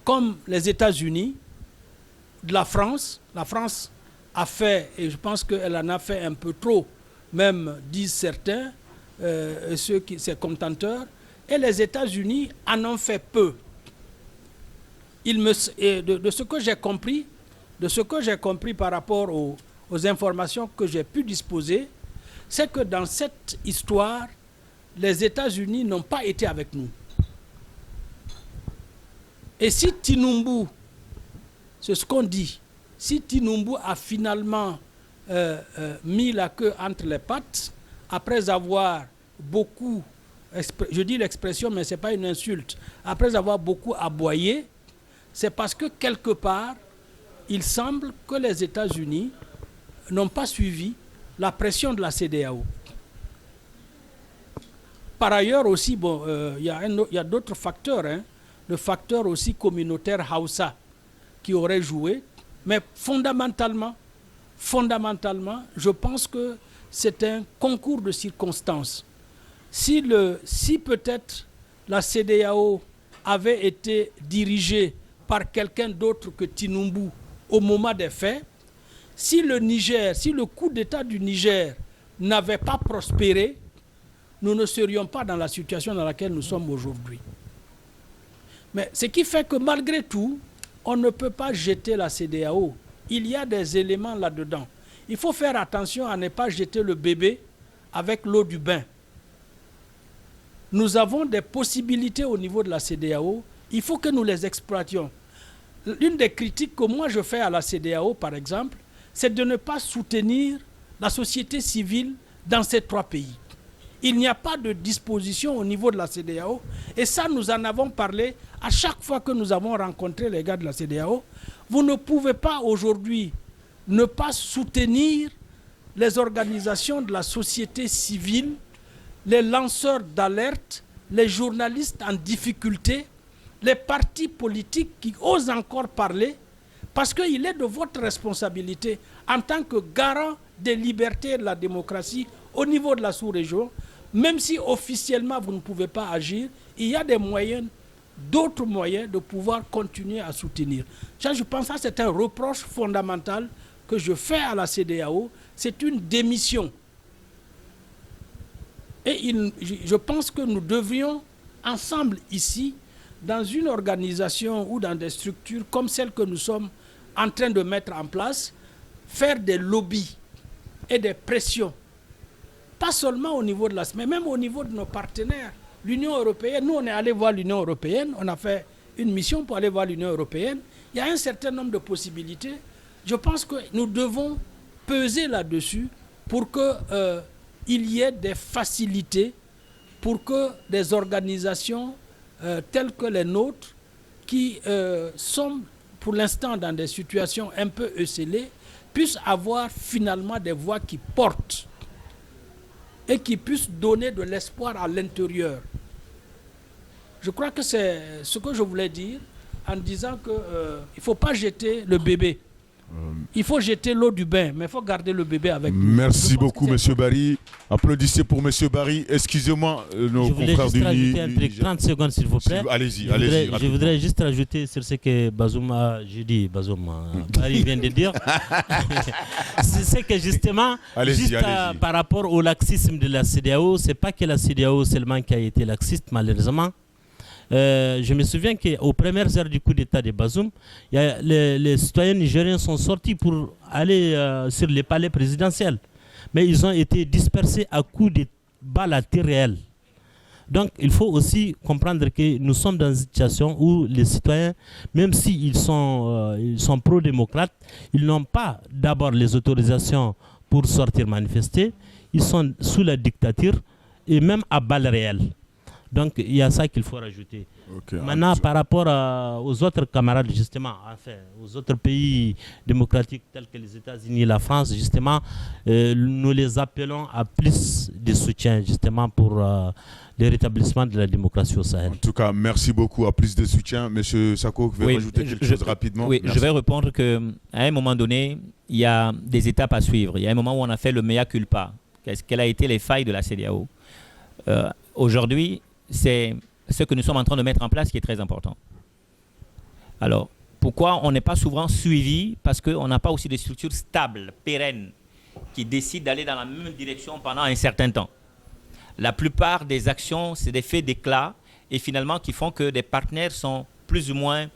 comme les États-Unis, de la France. La France a fait, et je pense qu'elle en a fait un peu trop, même disent certains, ses contenteurs, et les États-Unis en ont fait peu. De ce que j'ai compris par rapport aux informations que j'ai pu disposer, c'est que dans cette histoire, les États-Unis n'ont pas été avec nous. Et si Tinubu, c'est ce qu'on dit, si Tinubu a finalement mis la queue entre les pattes, après avoir beaucoup, je dis l'expression mais ce n'est pas une insulte, après avoir beaucoup aboyé, c'est parce que quelque part, il semble que les États-Unis n'ont pas suivi la pression de la CEDEAO. Par ailleurs aussi, bon, y a d'autres facteurs, hein, le facteur aussi communautaire Hausa qui aurait joué, mais fondamentalement, je pense que c'est un concours de circonstances. Si peut-être la CEDEAO avait été dirigée par quelqu'un d'autre que Tinubu au moment des faits, si le coup d'État du Niger n'avait pas prospéré, nous ne serions pas dans la situation dans laquelle nous sommes aujourd'hui. Mais ce qui fait que malgré tout, on ne peut pas jeter la CEDEAO. Il y a des éléments là-dedans. Il faut faire attention à ne pas jeter le bébé avec l'eau du bain. Nous avons des possibilités au niveau de la CEDEAO. Il faut que nous les exploitions. L'une des critiques que moi je fais à la CEDEAO, par exemple, c'est de ne pas soutenir la société civile dans ces trois pays. Il n'y a pas de disposition au niveau de la CEDEAO. Et ça, nous en avons parlé à chaque fois que nous avons rencontré les gars de la CEDEAO. Vous ne pouvez pas aujourd'hui ne pas soutenir les organisations de la société civile, les lanceurs d'alerte, les journalistes en difficulté, les partis politiques qui osent encore parler, parce qu'il est de votre responsabilité en tant que garant des libertés et de la démocratie au niveau de la sous-région. Même si officiellement vous ne pouvez pas agir, il y a des moyens, d'autres moyens de pouvoir continuer à soutenir. Ça, je pense que c'est un reproche fondamental que je fais à la CEDEAO. C'est une démission. Et je pense que nous devrions, ensemble ici, dans une organisation ou dans des structures comme celle que nous sommes en train de mettre en place, faire des lobbies et des pressions. Pas seulement au niveau de la mais même au niveau de nos partenaires. L'Union européenne, nous on est allé voir l'Union européenne, on a fait une mission pour aller voir l'Union européenne. Il y a un certain nombre de possibilités. Je pense que nous devons peser là-dessus pour qu'il y ait des facilités, pour que des organisations telles que les nôtres, qui sont pour l'instant dans des situations un peu esselées, puissent avoir finalement des voix qui portent et qui puissent donner de l'espoir à l'intérieur. Je crois que c'est ce que je voulais dire en disant qu'il ne faut pas jeter le bébé. Il faut jeter l'eau du bain, mais il faut garder le bébé avec nous. Merci beaucoup, M. Barry. Applaudissez pour M. Barry. Excusez-moi, nos Je voulais confrères juste du rajouter un truc, 30 secondes s'il vous plaît. Allez-y, Je voudrais juste rajouter sur ce que Barry vient de dire. C'est que justement, par rapport au laxisme de la CEDEAO, ce n'est pas que la CEDEAO seulement qui a été laxiste, malheureusement. Je me souviens qu'aux premières heures du coup d'État de Bazoum, les citoyens nigériens sont sortis pour aller sur les palais présidentiels. Mais ils ont été dispersés à coups de balles à tir réel. Donc il faut aussi comprendre que nous sommes dans une situation où les citoyens, même s'ils sont pro-démocrates, ils n'ont pas d'abord les autorisations pour sortir manifester. Ils sont sous la dictature et même à balles réelles. Donc il y a ça qu'il faut rajouter. Maintenant, par rapport aux autres camarades, justement, enfin, aux autres pays démocratiques tels que les États-Unis et la France, justement, nous les appelons à plus de soutien, justement, pour le rétablissement de la démocratie au Sahel. En tout cas, merci beaucoup. À plus de soutien. Monsieur Sako, vous pouvez rajouter quelque chose rapidement? Oui, je vais répondre qu'à un moment donné, il y a des étapes à suivre. Il y a un moment où on a fait le mea culpa. Quelles a été les failles de la CEDEAO? Aujourd'hui, c'est ce que nous sommes en train de mettre en place qui est très important. Alors, pourquoi on n'est pas souvent suivi? Parce qu'on n'a pas aussi des structures stables, pérennes, qui décident d'aller dans la même direction pendant un certain temps. La plupart des actions, c'est des faits d'éclat et finalement qui font que des partenaires sont plus ou moins,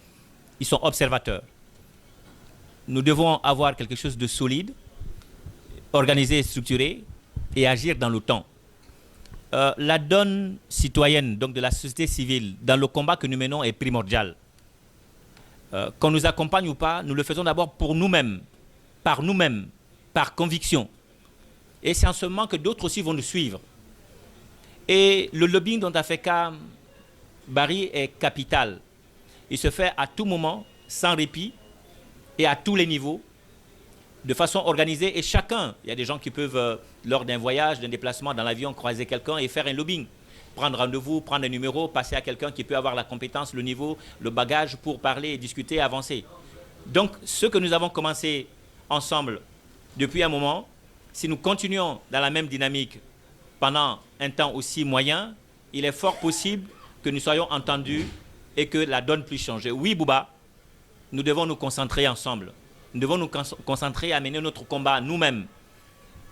ils sont observateurs. Nous devons avoir quelque chose de solide, organisé et structuré et agir dans le temps. La donne citoyenne, donc de la société civile, dans le combat que nous menons est primordiale. Qu'on nous accompagne ou pas, nous le faisons d'abord pour nous-mêmes, par conviction. Et c'est en ce moment que d'autres aussi vont nous suivre. Et le lobbying dont a fait cas Barry est capital. Il se fait à tout moment, sans répit, et à tous les niveaux, de façon organisée, et chacun, il y a des gens qui peuvent, lors d'un voyage, d'un déplacement dans l'avion, croiser quelqu'un et faire un lobbying. Prendre rendez-vous, prendre un numéro, passer à quelqu'un qui peut avoir la compétence, le niveau, le bagage pour parler, discuter, avancer. Donc, ce que nous avons commencé ensemble depuis un moment, si nous continuons dans la même dynamique pendant un temps aussi moyen, il est fort possible que nous soyons entendus et que la donne puisse changer. Oui, Bouba, nous devons nous concentrer ensemble. Nous devons nous concentrer à mener notre combat nous-mêmes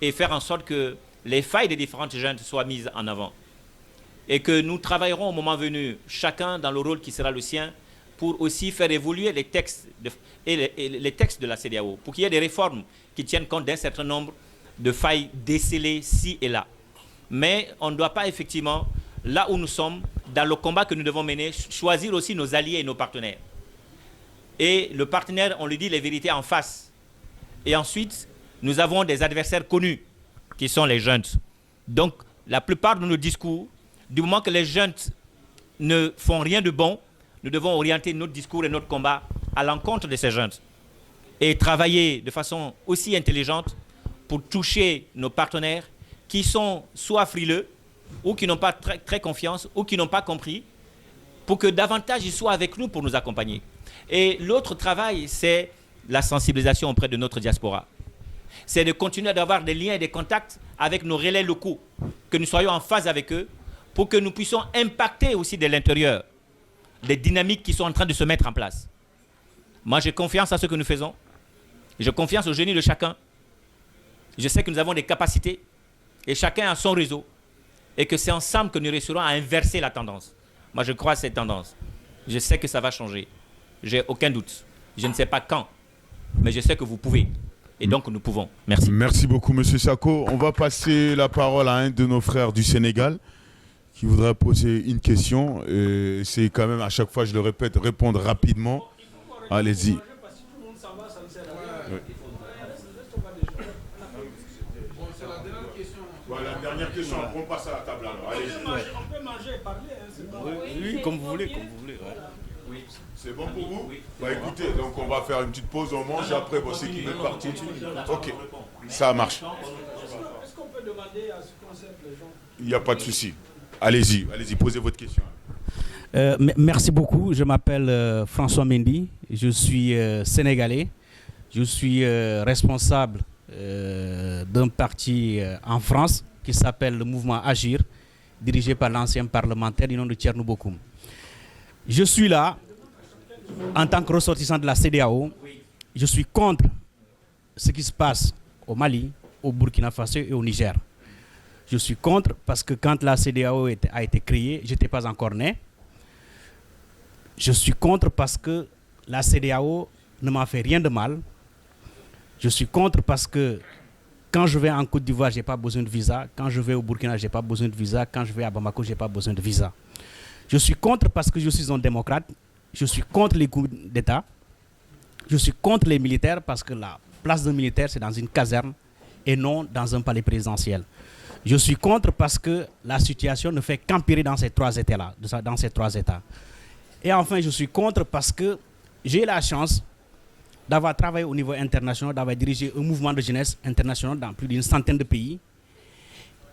et faire en sorte que les failles des différentes jeunes soient mises en avant. Et que nous travaillerons au moment venu, chacun dans le rôle qui sera le sien, pour aussi faire évoluer les textes les textes de la CEDEAO, pour qu'il y ait des réformes qui tiennent compte d'un certain nombre de failles décelées ci et là. Mais on ne doit pas effectivement, là où nous sommes, dans le combat que nous devons mener, choisir aussi nos alliés et nos partenaires. Et le partenaire, on lui dit les vérités en face. Et ensuite, nous avons des adversaires connus, qui sont les jeunes. Donc, la plupart de nos discours, du moment que les jeunes ne font rien de bon, nous devons orienter notre discours et notre combat à l'encontre de ces jeunes. Et travailler de façon aussi intelligente pour toucher nos partenaires qui sont soit frileux, ou qui n'ont pas très confiance, ou qui n'ont pas compris, pour que davantage ils soient avec nous pour nous accompagner. Et l'autre travail, c'est la sensibilisation auprès de notre diaspora. C'est de continuer d'avoir des liens et des contacts avec nos relais locaux, que nous soyons en phase avec eux, pour que nous puissions impacter aussi de l'intérieur les dynamiques qui sont en train de se mettre en place. Moi, j'ai confiance à ce que nous faisons. J'ai confiance au génie de chacun. Je sais que nous avons des capacités et chacun a son réseau et que c'est ensemble que nous réussirons à inverser la tendance. Moi, je crois à cette tendance. Je sais que ça va changer. J'ai aucun doute. Je ne sais pas quand, mais je sais que vous pouvez. Et donc, nous pouvons. Merci. Merci beaucoup, M. Sako. On va passer la parole à un de nos frères du Sénégal qui voudrait poser une question. C'est quand même, à chaque fois, je le répète, répondre rapidement. Allez-y. La dernière question, on passe à la table alors. Allez-y. On peut manger et parler. Oui, comme vous voulez. Oui. C'est bon pour vous? Bah écoutez, donc on va faire une petite pause, on mange, après c'est qui veut partir. Ok, ça marche. Est-ce qu'on peut demander à ce qu'on serve les gens? Il n'y a pas de souci. Allez-y, posez votre question. Merci beaucoup. Je m'appelle François Mendy. Je suis sénégalais. Je suis responsable d'un parti en France qui s'appelle le Mouvement Agir, dirigé par l'ancien parlementaire du nom de Thierno Bokoum. Je suis là en tant que ressortissant de la CEDEAO. Je suis contre ce qui se passe au Mali, au Burkina Faso et au Niger. Je suis contre parce que quand la CEDEAO a été créée, je n'étais pas encore né. Je suis contre parce que la CEDEAO ne m'a fait rien de mal. Je suis contre parce que quand je vais en Côte d'Ivoire, je n'ai pas besoin de visa. Quand je vais au Burkina, je n'ai pas besoin de visa. Quand je vais à Bamako, je n'ai pas besoin de visa. Je suis contre parce que je suis un démocrate. Je suis contre les coups d'État. Je suis contre les militaires parce que la place d'un militaire, c'est dans une caserne et non dans un palais présidentiel. Je suis contre parce que la situation ne fait qu'empirer dans ces trois États-là, dans ces trois États. Et enfin, je suis contre parce que j'ai eu la chance d'avoir travaillé au niveau international, d'avoir dirigé un mouvement de jeunesse international dans plus d'une centaine de pays.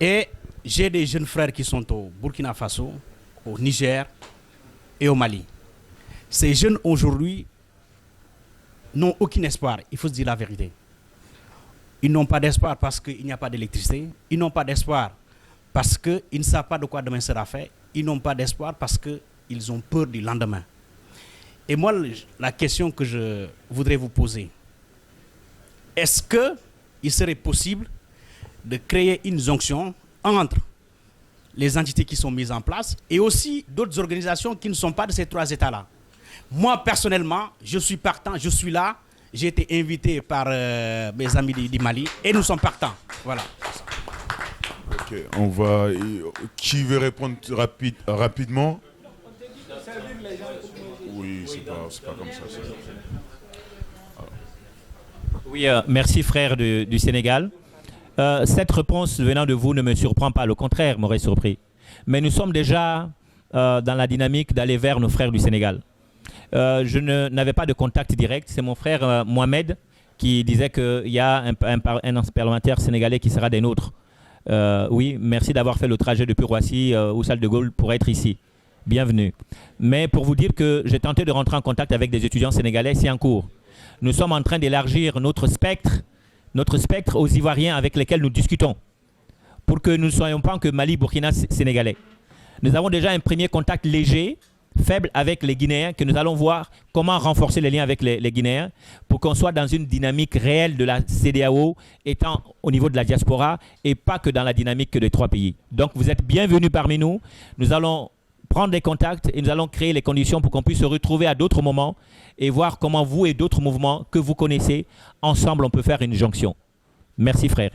Et j'ai des jeunes frères qui sont au Burkina Faso, au Niger et au Mali. Ces jeunes aujourd'hui n'ont aucun espoir, il faut se dire la vérité. Ils n'ont pas d'espoir parce qu'il n'y a pas d'électricité. Ils n'ont pas d'espoir parce qu'ils ne savent pas de quoi demain sera fait. Ils n'ont pas d'espoir parce qu'ils ont peur du lendemain. Et moi, la question que je voudrais vous poser, est-ce qu'il serait possible de créer une jonction entre les entités qui sont mises en place et aussi d'autres organisations qui ne sont pas de ces trois États-là? Moi, personnellement, je suis partant, je suis là. J'ai été invité par mes amis du Mali et nous sommes partants. Voilà. Ok, on va. Qui veut répondre rapidement? Oui, c'est pas comme ça. Oui, merci frère du Sénégal. Cette réponse venant de vous ne me surprend pas, le contraire m'aurait surpris. Mais nous sommes déjà dans la dynamique d'aller vers nos frères du Sénégal. Je n'avais pas de contact direct. C'est mon frère Mohamed qui disait qu'il y a un parlementaire sénégalais qui sera des nôtres. Oui, merci d'avoir fait le trajet depuis Roissy ou Salle de Gaulle pour être ici. Bienvenue. Mais pour vous dire que j'ai tenté de rentrer en contact avec des étudiants sénégalais, c'est en cours. Nous sommes en train d'élargir notre spectre aux Ivoiriens avec lesquels nous discutons pour que nous ne soyons pas que Mali, Burkina, Sénégalais. Nous avons déjà un premier contact léger, faible avec les Guinéens, que nous allons voir comment renforcer les liens avec les Guinéens pour qu'on soit dans une dynamique réelle de la CEDEAO étant au niveau de la diaspora et pas que dans la dynamique des trois pays. Donc vous êtes bienvenus parmi nous. Nous allons prendre des contacts et nous allons créer les conditions pour qu'on puisse se retrouver à d'autres moments et voir comment vous et d'autres mouvements que vous connaissez, ensemble on peut faire une jonction. Merci frère.